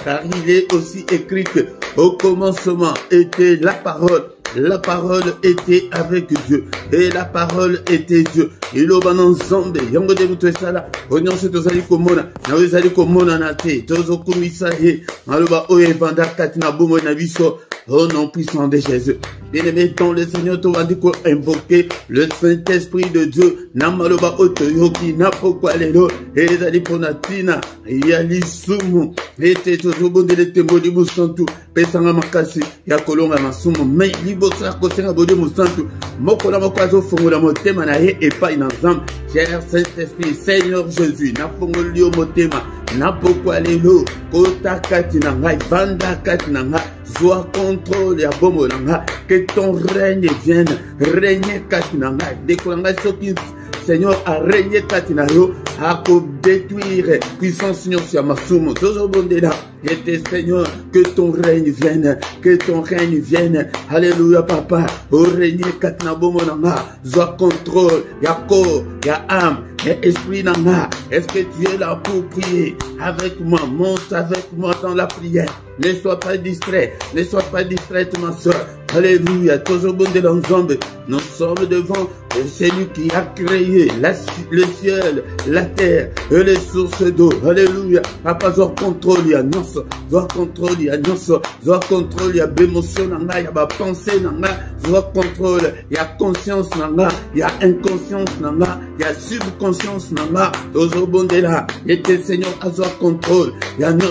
car il est aussi écrit que au commencement était la parole. La parole était avec Dieu. Et la parole était Dieu. Il a banan zombe. Yango de mutu esala. Onyon se tozali komona. Na wezali komona na te. Tozo Kumisaye. Maloba oye banda katina bomo na biso. Au nom puissant de Jésus. Bien-aimé dans le Seigneur, tu vas dire qu'on invoquer le Saint-Esprit de Dieu. Namaloba otoyoki, napokwa lelo, et les aliponatina, yalisumu, et te tozobo de l'étembo de Moussantou, pesanga makasi, yakolonga masumu, mais libosa kosenga bode Moussantou, mokola mokwazo fongola motema na ye, et pas in ensemble, cher Saint-Esprit, Seigneur Jésus, napongoli o motema, napokwa lelo, kota katina ngai, banda katina ngai, sois contrôle ya bomolanga, que ton règne vienne, règne katinanga, décolanga soki Seigneur, à régner Katinayo, à détruire puissance Seigneur sur Masumo. Toujours bon de là. Et Seigneur, que ton règne vienne, que ton règne vienne. Alléluia, papa. Au règne Katinabo Monanga, soit contrôle, y'a corps, y'a âme, y'a esprit nanga. Est-ce que tu es là pour prier avec moi? Monte avec moi dans la prière. Ne sois pas distrait, ne sois pas distraite, ma soeur. Alléluia, toujours bon de l'ensemble. Nous sommes devant celui qui a créé le ciel, la terre et les sources d'eau. Alléluia. Papa, doit contrôler à nous, doit contrôler à nous, doit contrôler à l'émotion, il y a pensée, il y a contrôle, il y a conscience, il y a inconscience, il y a subconscience, toujours bon de là. Et que le Seigneur a son contrôle, il y a nous,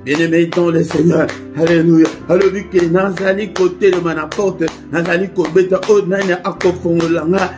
bien-aimés dans le Seigneur. Alléluia. Alléluia. Que Nazali côté de ma porte, Nazali côté de nana akofongolanga,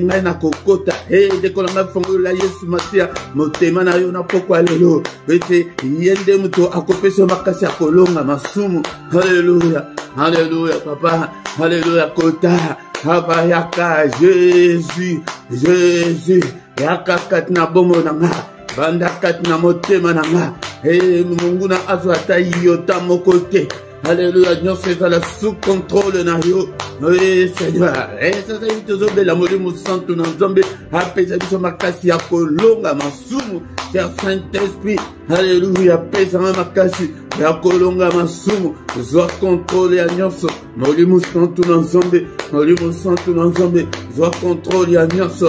nana kokota, dekolanga fongola Yesu Masia, motema na yo na pokwa lelo. Bete yende muto akopesa makasi akolonga masumu. Alléluia. Alléluia papa. Alléluia kota. Haba yaka Jésus, Jésus. Yaka katina bomo nanga. Banda katina motema nanga. Mungu na azwata yota mokote. Alléluia, Dieu c'est à la sous contrôle na yo. Oui Seigneur. Et ça c'est tout zombe la moli musantu na zombe. Apesa biso makasi ya kolonga masumu. Cher Saint-Esprit. Alléluia, pesa makasi ya kolonga masumu. Zwa contrôle ya nyonso. Moli musantu na zombe. Moli musantu na zombe. Zwa contrôle ya nyonso.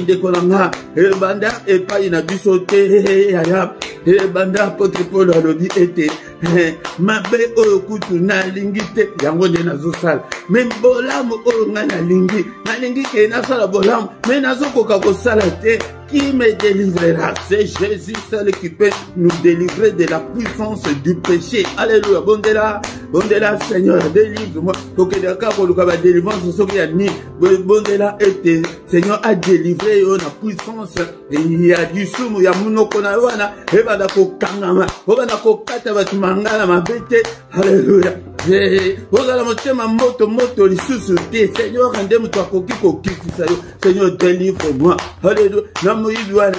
Ndekolanga. Banda epa ina biso te. Yaya. Banda apotre Paul alobi ete. Mabe oyo kutu na lingi te yango de nazosala me bolamu oyo nga na lingi ke nasala bolamu me nazokoka kosala te. Qui me délivrera? C'est Jésus seul qui peut nous délivrer de la puissance du péché. Alléluia. Bondela Seigneur, délivre-moi. Ok, d'accord, pour le délivrance, Bondela était, Seigneur a délivré la puissance. Il y a du soum, il y a mounokona wana, et badako kangama, obadako kata batumangala mabete. Alléluia. Ozala motema moto lisusu te. Seigneur, rendez-moi toi koki sayo. Seigneur, délivre-moi. Alléluia. Namoyibi wana.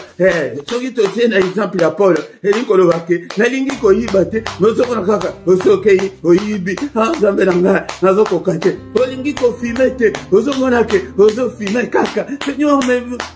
Soki totie na exemple ya Paul, elikolo bake, nalingi koyiba te, nozoko na kaka, osokei, oyibi, nzambe na ngai, nazokoka te. Olingi kofime te, ozomona ke, ozofime kaka. Seigneur,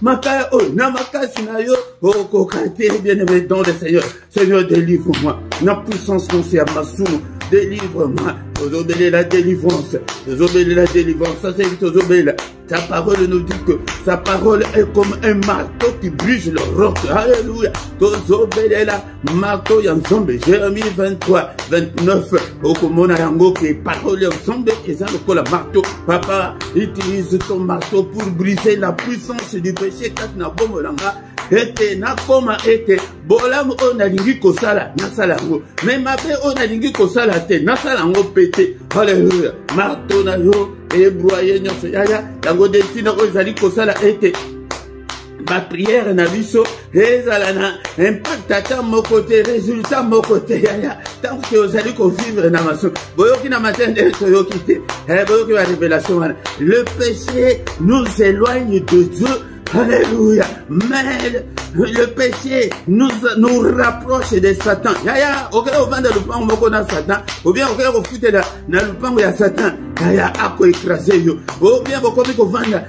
makaya oyo, na makasi na yo, okoka te, bien-aimé dans le Seigneur. Seigneur, délivre-moi. Na puissance non c'est à masumu. Délivre-moi. Obéir la délivrance. Obéir la délivrance. Ça c'est obéir. Ta parole nous dit que sa parole est comme un marteau qui brise le roc. Alléluia. Obéir la marteau yanzombe. Jérémie 23, 29. Okomona yango que parole yanzombe et ça le la marteau. Papa, utilise ton marteau pour briser la puissance du péché. Katna bomolanga. Ete nakoma ete bolamu onalingi kosala nasala ngo mais mabe onalingi kosala te nasala ngo pete. Alléluia. Marteau na yo ebroyer nyonso yaya yango destina ozali kosala ete ma prière na biso ezala na impact ata moko te résultat moko te yaya tant que ozali ko vivre na maso boyoki na matin de toyoki te boyoki la révélation wana. Le péché nous éloigne de Dieu. Alléluia. Mais le péché nous rapproche de Satan. Yaya, ok, au vent de l'oupan, on a Satan. Ou bien, ok, on fout dans l'oupan, il y a Satan. Yaya, à quoi écraser yo. Ou bien, on peut vendre,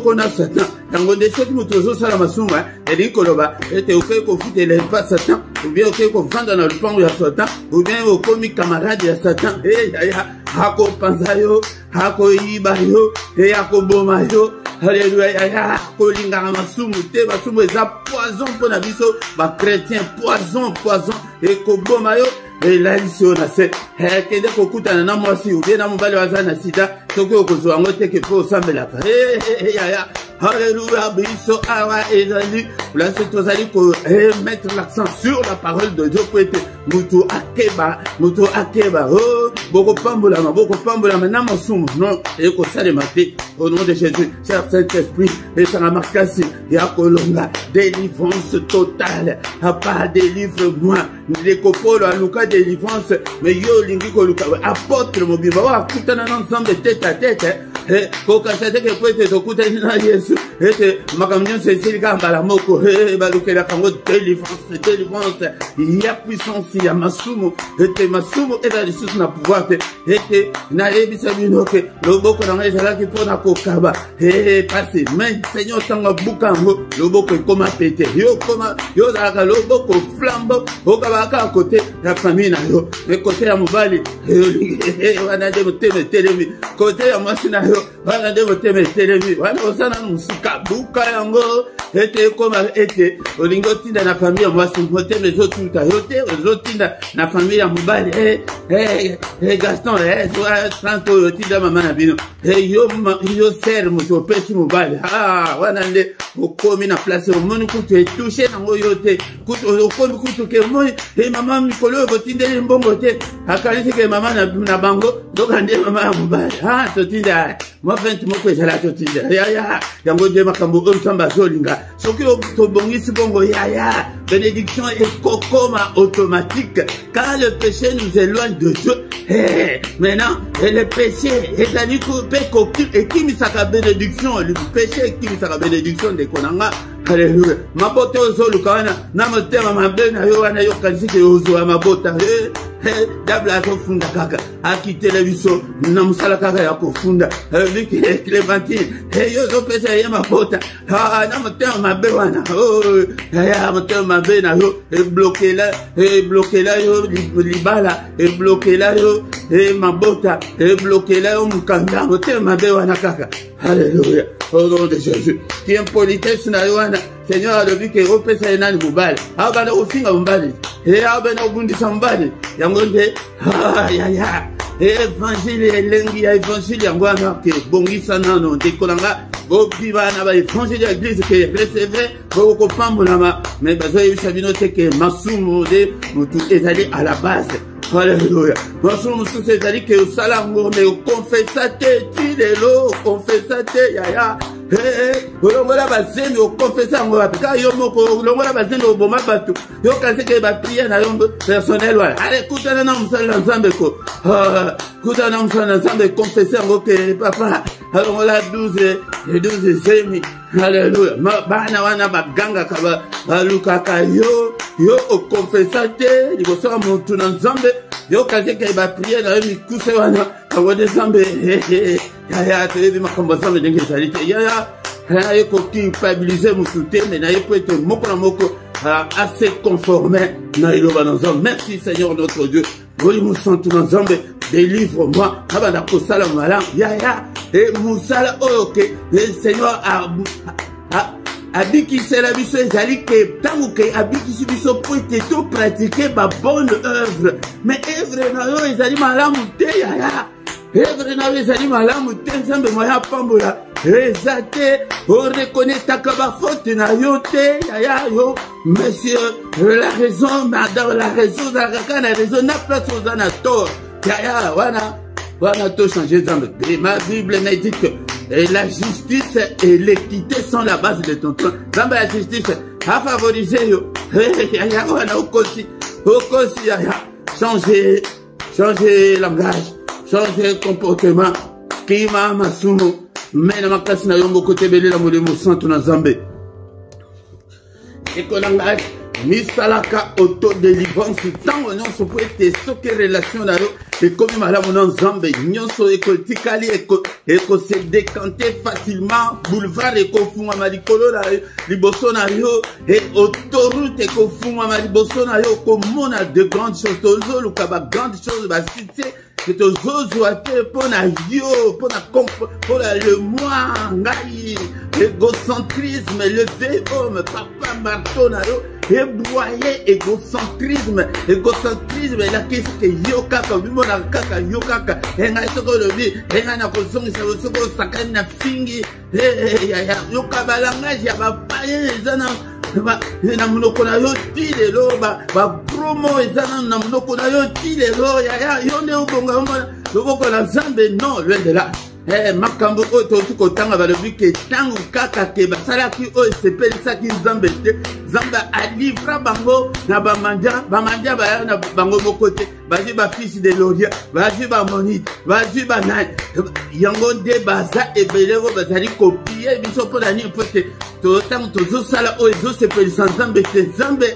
on a Satan. Quand on décide que nous faisons ça, la massouma, et dit que l'on était ok, qu'on fout les pas Satan. Ou bien, ok, qu'on vend dans l'oupan, il y a Satan. Ou bien, on commis camarade, il y a Satan. Et yaya, hako panzayo, hako ibayo, et hako bomayo. Alléluia. Kolinga masumu te masumu eza poison pour na biso ba chrétien poison et koboma yo et là ici on a c'est kende kokutana na mwasi ou bien na mobali wazana sida soki okozwa ngo te ke po sambela pa ya. Alléluia. Biso awa ezali là c'est tozali ko mettre l'accent sur la parole de Dieu pour être mutu akeba oh boko pambola na masumu non et ko sale mate au nom de Jésus. Cher Saint-Esprit, et ça m'a marqué et à Colonga, délivrance totale. Papa, délivre-moi. Les copoles à Luca, délivrance. Mais yo, lingi ko Luca, apôtre mobile, va kutana ensemble tête à tête. kokasa te ke po ete tokutani na Yesu ete makambo nyonso esili kaka mbala moko balukelaka yango délivrance ya puissance ya masumu ete masumu eza lisusu na pouvoir te ete nayebisa bino ke loboko na ngai ezalaki mpona kokaba pasi mais Seigneur ntango buka yango loboko ekoma pete yo ozalaka loboko flambo okabaka kote ya famille na yo kote ya mobali wana nde motema etelemi kote ya mwasi na yo wana nde motema etelemi wana osala mosika buka yango ete ekoma ete olingi otinda na famille ya mwasi motema ezotuta yo te ozotinda na famille ya mobali Gaston santo oyo otinda mama na bino yo sere moto opesi mobali wana nde okomi na place omoni kutu etushe nango yo te okomi kutu ke omoni mama mikolo oyo botindeli mbongo te akalisi ke mama na bango ndoka nde mama ya mobali totinda mwa 20 moko ezala totinda yango nde makambo oyo nzambe azolinga soki tobongisi bongo bénédiction ekokoma automatique car le péché nous éloigne de Dieu maintenant le péché ezali mpe ekimisaka bénédiction le péché ekimisaka bénédiction ndeko na nga Alléluia. Mabota ozoluka wana na motema mabe na yo wana yo kanisike ozwa mabota dabla akofunda kaka akitele biso na musala kaka ya kofunda viki Clémentine yo zopesa ye mabota na motema mabe wana ya motema mabe na yo bloquela yo libala bloquela yo mabota bloquela yo mukanda motema mabe wana kaka. Alléluia. Au nom de Jésus. Qui impolitesse na yoana. Seigneur a dit que opesa enani mubali. Abana ufinga mubali. Abana ubundisa mubali. Yangonde ya. Évangile elengi ya évangile yango wana ke bongisa nano ndekolanga bobiba na ba évangile ya église ke recevoir boko pambolama mais bazoyebisa bino te ke masumu de mutu ezali à la base. Alléluia. Masumu mususu ezali ke osala ngo me confessa te tilelo confessa te yaya olongola bazembe okonfesa yango apika yo moko olongola bazembe oboma bato yo kasi ke bapria na yo personnel wana ale kutana na mosala na nzambe ko kutana na mosala na nzambe konfesa yango ke papa alongola 12 zemi. Alléluia. Bana wana bagangaka balukaka yo okonfesa te liboso ya motu na nzambe yo kasi ke bapria na yo mikuse wana yango de nzambe yaya toyebi makambo nzambe ndenge ezali te yaya naye koculpabilize mosu te me naye po ete moko na moko assez conforme na eloba na nzambe. Merci Seigneur notre Dieu molimo santu na nzambe délivre-moi abanda kosala malamu yaya mosala oyo ke Seigneur abikisela biso ezali ke ntango ke abikisi biso po ete topratike babonne œuvre mais œuvre na yo ezali malamu te yaya œuvre na yo ezali malamu te nzambe moya pambola eza te orekonetaka bafaute na yo te yaya yo monsieur la raison madame la raison ozalaka kaka na raison na place oza na tort yaya wana to changer nzambe. Ma Bible me dit que la justice et l'équité sont la base de ton trône. Nzambe ya justice a favorisé yo yaya wana okosi yaya changer langage changer comportement kima masumu mena makasi na yombo kote belela molimo santo na nzambe ekolanga misalaka autodélivrance ntango nyonso po ete soki relation na yo ekomi malamu na nzambe nyonso ekotikali ekose décante facilement boulevard ekofungwama likolo na yo liboso na yo autoroute ekofungwama liboso na yo komona de grandes choses tozoluka ba grandes choses basite que tozozwa te mpona yo mpona le moi ngai égocentrisme levé homme papa marteau na yo eboye égocentrisme elakisi ke yo kaka obimona kaka yo kaka engai soki olobi engai na kozongisa soki osakani na fingi yoka balangage ya bapaye eza na monoko na yo ti lelo bapromo eza na monoko na yo ti lelo yaya yo nde obonga omona loboko na nzambe non loin de là makambo oyo tozi kotanga balobi ke ntango kaka ke basalaki oyo esepelisaki nzambe te Zamba a livra bango na bamanja baya na bango bokote bazi ba fils de Loria bazi ba monite bazi ba nan yango de baza ebelego bazali copier biso pour la nuit pote to tant to sala o zo se pe Nzambe te Nzambe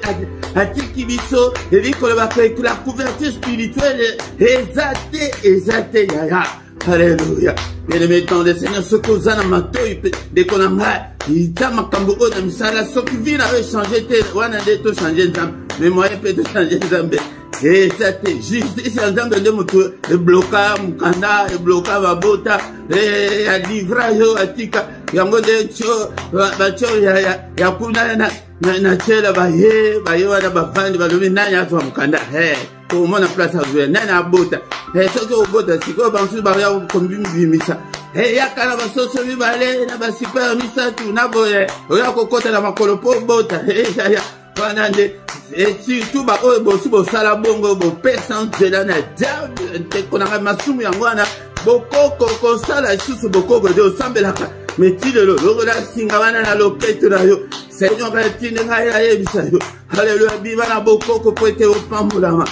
atiki biso eliko ba que la couverture spirituelle ezate yaya. Alléluia. Bien-aimé dans le Seigneur, ce que vous avez matoi de konanga, il t'a makambo o na misala so qui vient à changer te wana de to changer Nzambe. Mais moi peut te changer Nzambe. Et ça te justice Nzambe de moto e bloka mukanda e bloka babota e a livra yo atika yango de cho ba cho ya kuna na chela ba ye wana ba fandi ba lobi nanya to mukanda au moins la place à jouer nana bota ce que au bota si ko bansu ba ya kombi misa ya kana ba so so bi bale na ba super misa tu na boye o ya kokota na makolo po bota ya panande et surtout ba o bo su bo sala bongo bo pesan zela na te konanga masumu yango na bokoko ko sala susu bokoko de osambelaka metile lo la singa wana na loketo na yo Seigneur retine ngaya yebisa yo alléluia biba na bokoko po ete opambulama.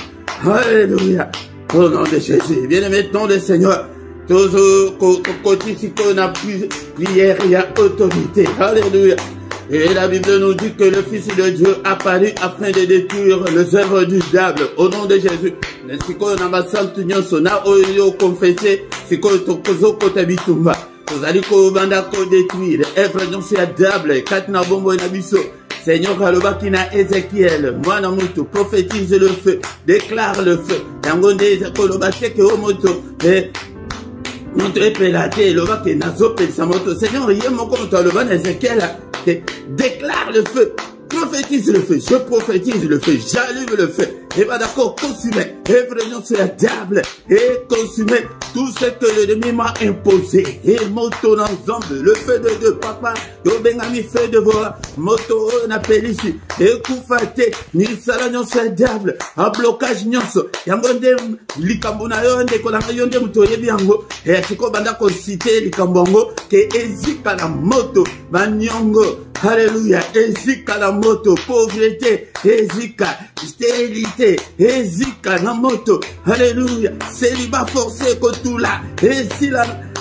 Alléluia. Au nom de Jésus. Bien-aimé, nom de Seigneur. Toujours, côté si on a plus prière, il y a autorité. Alléluia. Et la Bible nous dit que le Fils de Dieu apparu afin de détruire les œuvres du diable. Au nom de Jésus. Si on a ma sainte union, on a confessé, si on a bitumba. Vous allez détruire les œuvres du diable. Katna bombo et nabiso. Seigneur Kalobakina Ézéchiel, moi na mutu, prophétise le feu, déclare le feu. Yangonde Kolobate ke omoto, mutu epelate, lobake nazope sa moto. Seigneur, yemo comme toi le ban Ézéchiel, déclare le feu, prophétise le feu, je prophétise le feu, j'allume le feu. Et pas d'accord, consumé, et vraiment sur la diable, et consumé tout ce que l'ennemi m'a imposé. Et moto ensemble, le feu de Dieu, papa, yo bengami feu de voix, moto on appelle ici, et koufate, ni salanyon sur la diable, un blocage nyonso, yangonde likambuna yonde, kolanga yonde mutoye biango, et chiko banda ko cité likambongo, ke ezika la moto, banyongo, alléluia, ezika la moto, pauvreté, ezika, stérilité, ezika na moto, alléluia, célibat forcé kotula,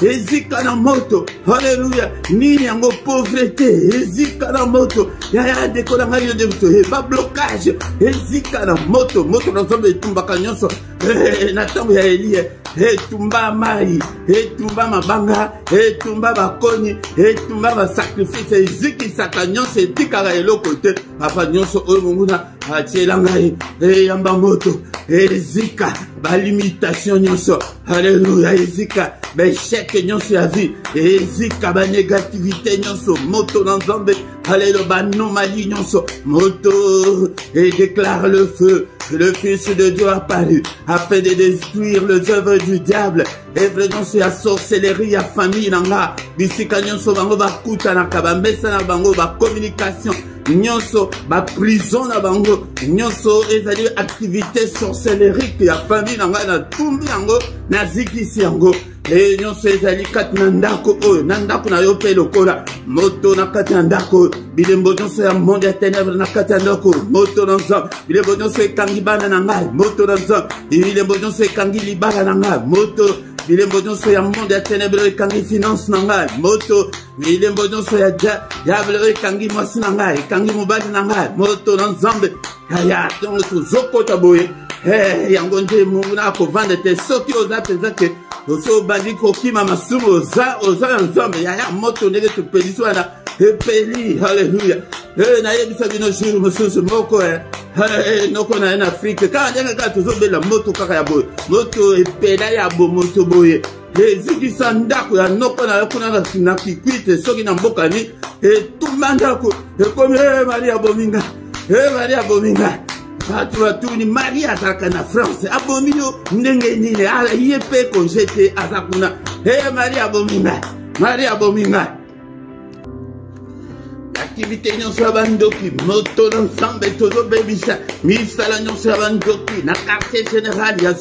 ezika na moto, alléluia, nini yango pauvreté, ezika na moto, yaya dekola ngayo de moto, ba blocage, ezika na moto, moto na zombe tumba kanyonso, na tambo ya Elie, tumba mai, tumba mabanga, tumba bakoni, tumba ba sacrifice, eziki sakanyonso, etikara eloko te, papa nyonso oyo munguna, atiela ngai, yamba moto, ezika, ba limitation nyonso, alléluia, ezika, ba échec nyonso ya vie, ezika, ba négativité nyonso, moto na nzambe, alléluia, ba anomalie nyonso, moto, et déclare le feu, le Fils de Dieu apparu, afin de détruire les œuvres du diable, et vraiment c'est la sorcellerie, la famille, nanga, bisika nyonso, bango ba kuta na kabambesa na bango, ba communication, nyonso, ba prison na bango, nyonso, ezali activité sorcellerique, ya famille, nanga, na tumbi yango, na zikisi yango, et nyonso, ezali kat nandako, nandako na yo pe lokola, moto na kat nandako, bilembo nyonso ya monde ya ténèbres na kat nandako, moto na nzam, bilembo nyonso ekangi bana na ngai, moto na nzam, bilembo nyonso ekangi libala na ngai, moto, bilembo nyonso ya monde ya ténèbres ekangi finance na ngai, moto, bilembo nyonso ya diable ekangi mwasi na ngai, ekangi mobali na ngai, moto na nzambe, ya tongo tozokota boye, yango nde mungu na akovanda te, soki oza peza ke, oso bandi kokima masumu oza nzambe, ya moto ndenge topelisi wana, epeli, haleluya, na yebisa bino jour mosusu moko, noko na en Afrique, kaka ndenge kaka tozobela moto kaka ya boye, moto epela ya bo moto boye, ezikisa ndako ya noko na yo kuna na kikwite, soki na mboka ni, etumba ndako, ekomi Maria Bominga, Maria Bominga, batu ni Maria azalaka na France, abomino ndenge nini, ye pe konjete azakuna, Maria Bominga, Maria Bominga. Activité nyonso ya bandoki, moto l'ensemble tozo bebisa, misala nyonso ya bandoki, na quartier général ya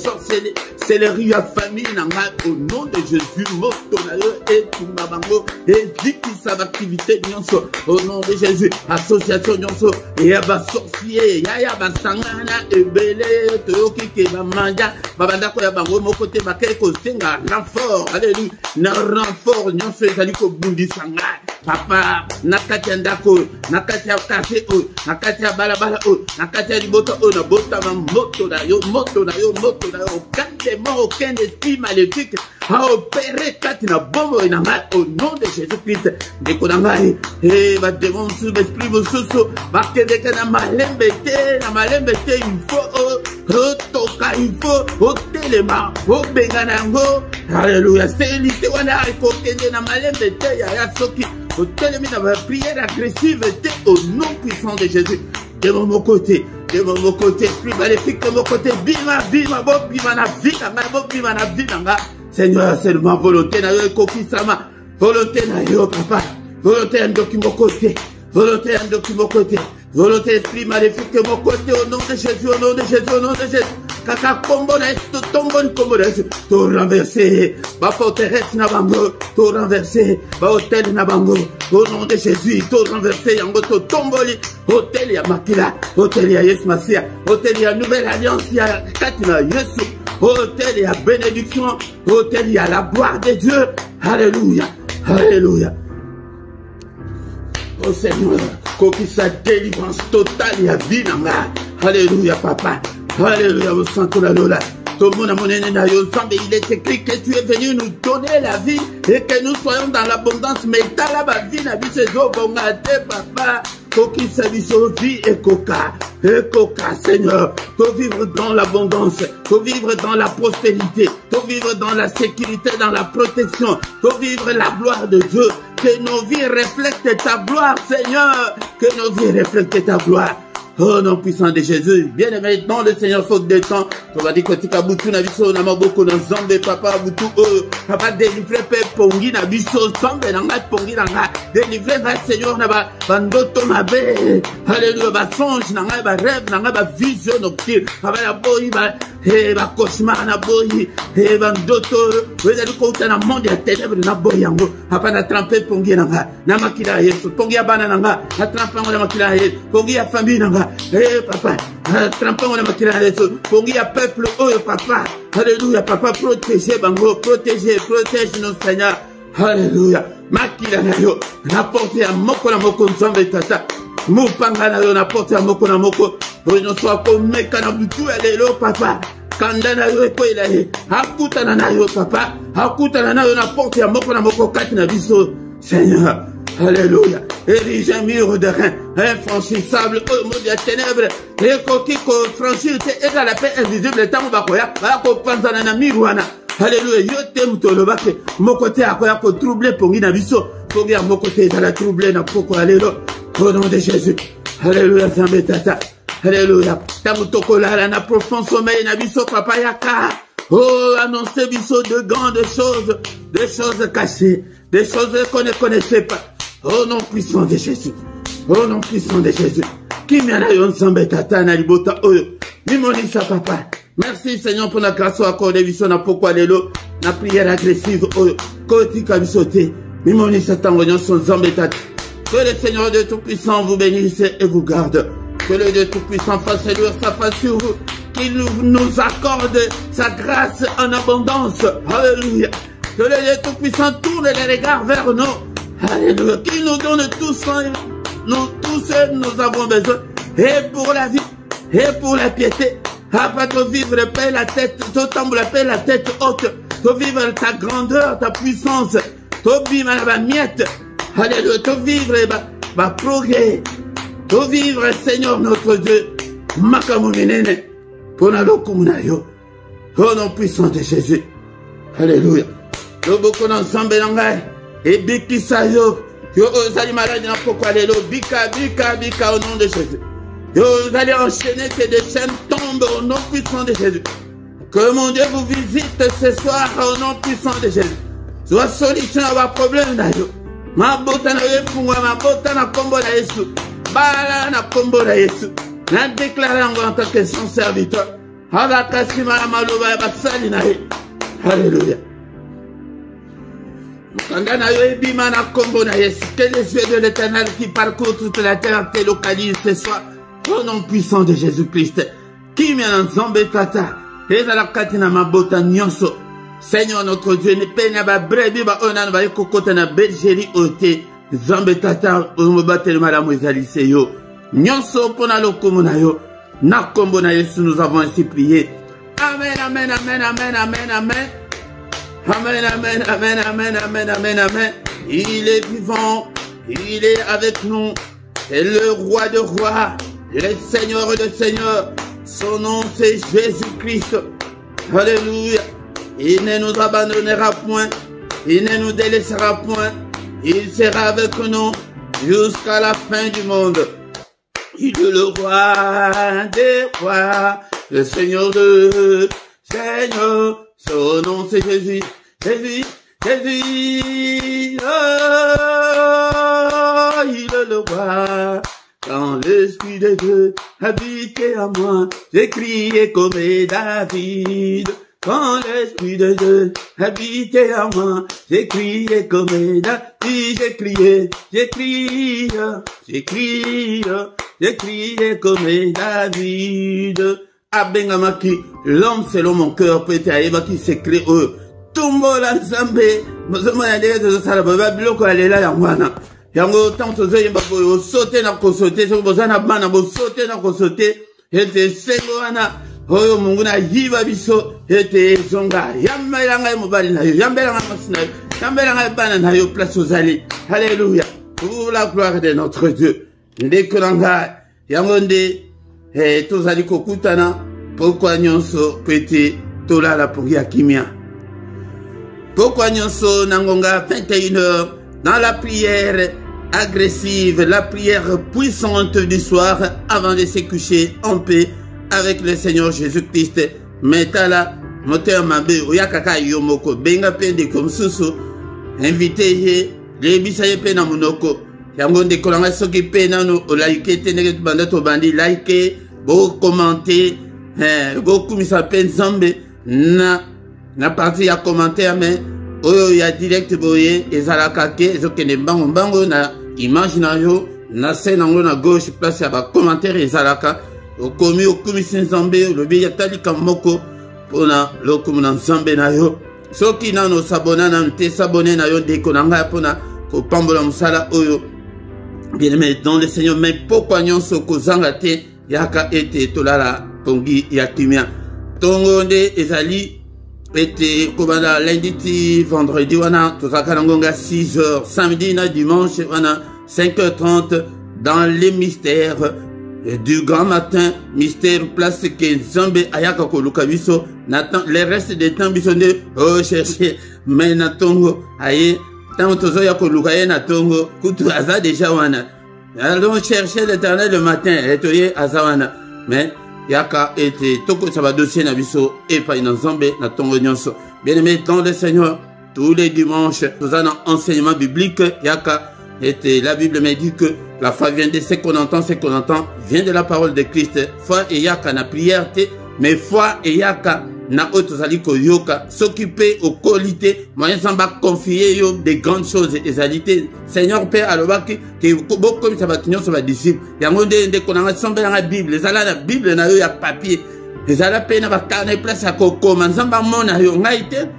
céleri ya famille nanga au nom de Jésus moto na yo et tumba bango et diki sa activité nyonso au nom de Jésus association nyonso ya ba sorcier ya ba sangana ebele toyoki ke ba manja babanda ko ya bango moko te bakay ko senga renfort alléluia na renfort nyonso ezali ko bundisa nga papa nakati ya ndako nakati ya kase o nakati ya balabala o nakati ya libota o na bota ma moto na yo aucun esprit maléfique a opéré kati na bombo na nga au nom de Jésus-Christ ndeko na ngai ba démon sous l'esprit mosusu bakendeka na malembe te il faut toka il faut telema obenga nango alléluia selite wana ekokende na malembe te ya soki otelemi na ba prière agressive te au nom puissant de Jésus de mon côté, esprit maléfique de mon côté, bima, na vida, Seigneur, c'est ma volonté, na yo kokisama, volonté na yo, papa, volonté ndoki mon côté, volonté esprit maléfique de mon côté, au nom de Jésus, kaka kombo na esto tombo ni kombo na esto to renverser ba forteresse na bango to renverser ba hôtel na bango au nom de Jésus to renverser yango to tomboli hôtel ya makila hôtel ya Yesu Masia hôtel ya nouvelle alliance ya katina Yesu hôtel ya bénédiction hôtel ya la gloire de Dieu alléluia oh Seigneur koki sa délivrance totale ya vie na nga alléluia papa. Alléluia, au centre de la Lola. Tout le monde a mon il est écrit que tu es venu nous donner la vie et que nous soyons dans l'abondance. Mais dans la vie, la vie, c'est papa. Pour qu'il s'agisse de vie et coca, Seigneur. Pour vivre dans l'abondance, pour vivre dans la prospérité, pour vivre dans la sécurité, dans la protection, pour vivre la gloire de Dieu. Que nos vies reflètent ta gloire, Seigneur. Que nos vies reflètent ta gloire. Oh non puissant de Jésus, bien aimé dans le Seigneur faute de temps. Tu vas dire que tu as beaucoup na biso na maboko na Nzambe papa butu papa délivrer pe pongi na biso Nzambe na ngai pongi na ngai délivrer ngai Seigneur na ba ndoto mabe alléluia ba songe na ngai ba rêve na ngai ba vision nocturne papa la boyi ba cauchemar na boyi ba ndoto weza dikouta na monde ya ténèbres na boyi yango papa na tremper pongi na ngai na makila Yesu pongi ya bana na ngai na tremper na makila Yesu pongi ya famille na ngai papa, trempons la makila Yesu, pongi ya peuple oyo papa, alléluia papa, protégez bango, protège nos Seigneur, alléluia, makila na yo, n'apporte ya moko na moko Nzambe tata, mupanga na yo n'apporte ya moko na moko, oyo soa komeka na butu ya lelo papa, kanda na yo eko ila ye, akutana na yo papa, akutana na yo n'apporte ya moko na moko kati na biso, Seigneur. Alléluia. Érige un mur de rein infranchissable au monde des ténèbres. Et qui franchir et à la paix invisible. Tant bakoya, bako panzana na miruana. Alléluia. Yo te mutolo bake. Mon côté akoya ko troubler pongi na biso. Pongi à mon côté dans la troubler na poko alléluia. Au nom de Jésus. Alléluia. Zambe tata. Alléluia. Tamutoko la na profond sommeil na biso papa yaka. Oh, annoncer biso de grandes choses, des choses cachées, des choses qu'on ne connaissait pas. Oh non puissant de Jésus. Oh non puissant de Jésus. Qui m'a dit Nzambe tata na libota oyo. Mimonisa papa. Merci Seigneur pour la grâce accordée biso na pourquoi lelo na prière agressive oyo. Koti kabisote. Mimonisa tango nyonso Nzambe tata. Que le Seigneur de Tout-Puissant vous bénisse et vous garde. Que le Dieu Tout-Puissant fasse lui sa face sur vous. Qu'il nous accorde sa grâce en abondance. Alléluia. Que le Dieu Tout-Puissant tourne les regards vers nous. Alléluia. Qu'il nous donne tout ce nous avons besoin. Et pour la vie, et pour la piété. Afin de vivre paix la tête, de la paix la tête haute. De vivre ta grandeur, ta puissance. De vivre la miette. Alléluia. De vivre ma progrès. De vivre, Seigneur notre Dieu. Makamuminene. Pour la locomunayo. Au nom puissant de Jésus. Alléluia. Nous beaucoup d'ensemble nangai. Et bikisa yo. Yo osali malade na pourquoi lelo. Bika au nom de Jésus. Yo allez enchaîner que des chaînes tombent au nom puissant de Jésus. Que mon Dieu vous visite ce soir au nom puissant de Jésus. Soit solution à vos problèmes na yo. Ma bota na yefungwa, ma bota na kombo na Yesu. Bala na kombo na Yesu. Na déclaré en tant que son serviteur. Abakasima ya maloba ya basali na ye. Alléluia. Que les yeux de l'Éternel qui parcourent toute la terre te localisent ce soir. Au nom puissant de Jésus-Christ. Qui m'en zombe tata. Et à la katina mabota nyonso. Seigneur notre Dieu, ne peine ba brebi ba onan ba ekokota na bergerie ote. Zombe tata umobate malamu ezalise yo. Nyonso pona lokumu na yo. Na kombo na Yesu nous avons ainsi prié. Amen, amen, amen, amen, amen, amen. Amen, amen, amen, amen, amen, amen, amen. Il est vivant, il est avec nous. C'est le roi de rois, le Seigneur de seigneurs. Son nom c'est Jésus-Christ. Alléluia. Il ne nous abandonnera point, il ne nous délaissera point. Il sera avec nous jusqu'à la fin du monde. Il est le roi des rois, le Seigneur de seigneurs. Son nom c'est Jésus, Jésus, Jésus. Oh, il est le roi. Quand l'Esprit de Dieu habitait à moi, j'ai crié comme David. Quand l'Esprit de Dieu habitait à moi, j'ai crié comme David. J'ai crié, j'ai crié, j'ai crié, j'ai crié comme David. Abengamaki, l'homme selon mon cœur peut être aïbaki secret eux. Tumbo la Zambé, mozomo ya ndege de salaba biloko alela yangwana. Yango tanto zo yimba ko sauter na ko sauter, so bozana bana bo sauter na ko sauter. Ete sengo wana, oyo mungu na yiba biso, ete zonga. Yambelanga mobali na yo, yambelanga masina yo, yambelanga bana na yo place aux allées. Alléluia. Pour la gloire de notre Dieu. Ndekolanga, yango nde tozali kokutana pourquoi nyonso pete tolala pour ya kimia. Pourquoi nyonso nangonga 21h dans la prière agressive, la prière puissante du soir avant de se coucher en paix avec le Seigneur Jésus-Christ. Metala moteur mabe oyakaka yomoko benga pende comme susu invité ye le bisaye pe na monoko. Yango nde kolanga soki pe nano o like te nege banda to bandi like bo commenter bo kumisa pe nzambe na partie ya commentaire mais oyo ya direct boye ezalaka ke ezokende mbango na image na yo na scène ngo na gauche place ya ba commentaire ezalaka okomi okumisa nzambe lobi ya talika moko pona lokumu na nzambe na yo soki nano sabona na te sabone na yo ndeko na ngai pona ko pambola musala oyo. Bien-aimé dans le Seigneur, mais pourquoi nyonso kozanga te yaka ete tolala pongi ya kimia. Tongonde ezali ete kobanda lundi ti vendredi wana tozaka nangonga 6h, samedi na dimanche wana 5h30 dans les mystères du grand matin, mystère place que Nzambe ayaka koluka biso natan le reste des temps biso nde oh chercher mais natongo aye. Tant que ya koluka ye na tongo kutu aza déjà wana. Allons chercher l'Éternel le matin et toye azawana. Mais yaka ete toko ça va dossier na biso et pas na Nzambe na tongo nyonso. Bien-aimé dans le Seigneur, tous les dimanches nous avons un enseignement biblique yaka ete la Bible me dit que la foi vient de ce qu'on entend vient de la parole de Christ. Foi et yaka na prière te mais foi et yaka na otozali koyoka s'occuper au qualité moyen samba confier yo des grandes choses ezalité Seigneur Père alobaki que beaucoup comme ça va tenir sur va disciple yango nde konanga sombe na Bible ezala na Bible na yo ya papier ezala pe na ba carnet place ya kokoma nzamba mona yo ngai te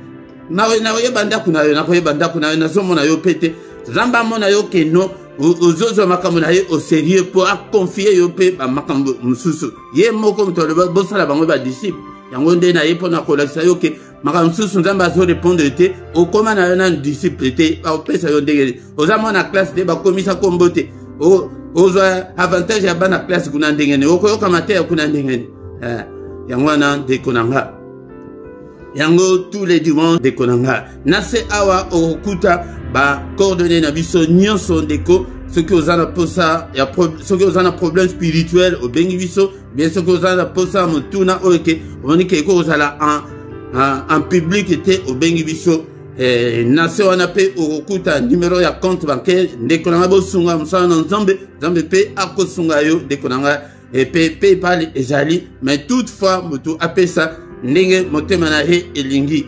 na yo banda kuna yo na ko banda kuna yo na zomo na yo pete nzamba mona yo ke no ozozo makambo na ye au sérieux pour confier yo pe ba makambo mususu ye moko mtoloba bosala bango ba disciple. Yango nde na yepo na kolakisa yo ke makambo susu nzambe azo répondre te okoma na yo na disciple te opesa yo ndenge oza mwana classe te bakomisa kombo te ozwa avantage ya bana classe kuna ndenge ne okoyoka mateya kuna ndenge ne yango wana ndeko na nga yango tous les dimanches ndeko na nga nase awa okuta ba coordonner na biso nyonso ndeko soki ozana posa ya soki ozana problème spirituel obengi biso bien soki ozana posa motuna oyo ke omoni ke eko ozala en public te obengi biso na se wana pe okokuta numéro ya compte bancaire ndeko na nga bosunga mosala na nzambe nzambe pe akosunga yo ndeko na nga et PayPal ezali, mais toutefois moto apesa ndenge motema na ye elingi.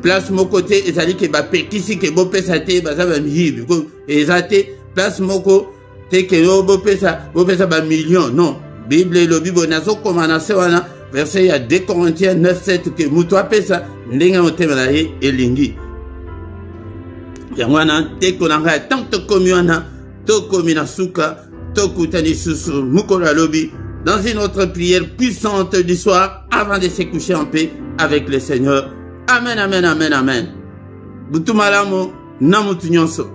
Place moko te ezali ke ba pekisi ke bo pesa te baza ba mihibi ko ezate place moko te ke bo pesa ba million. Non, Bible lo Bible nazo komana se wana verset ya 2 Corinthiens 9:7 ke moto apesa ndenge motema na ye elingi. Yangwana te konanga tant to komiwana to komina suka to kutani susu mukolo lobi dans une autre prière puissante du soir avant de se coucher en paix avec le Seigneur. Amen, amen, amen, amen. Butu malamu na mutu nyonso.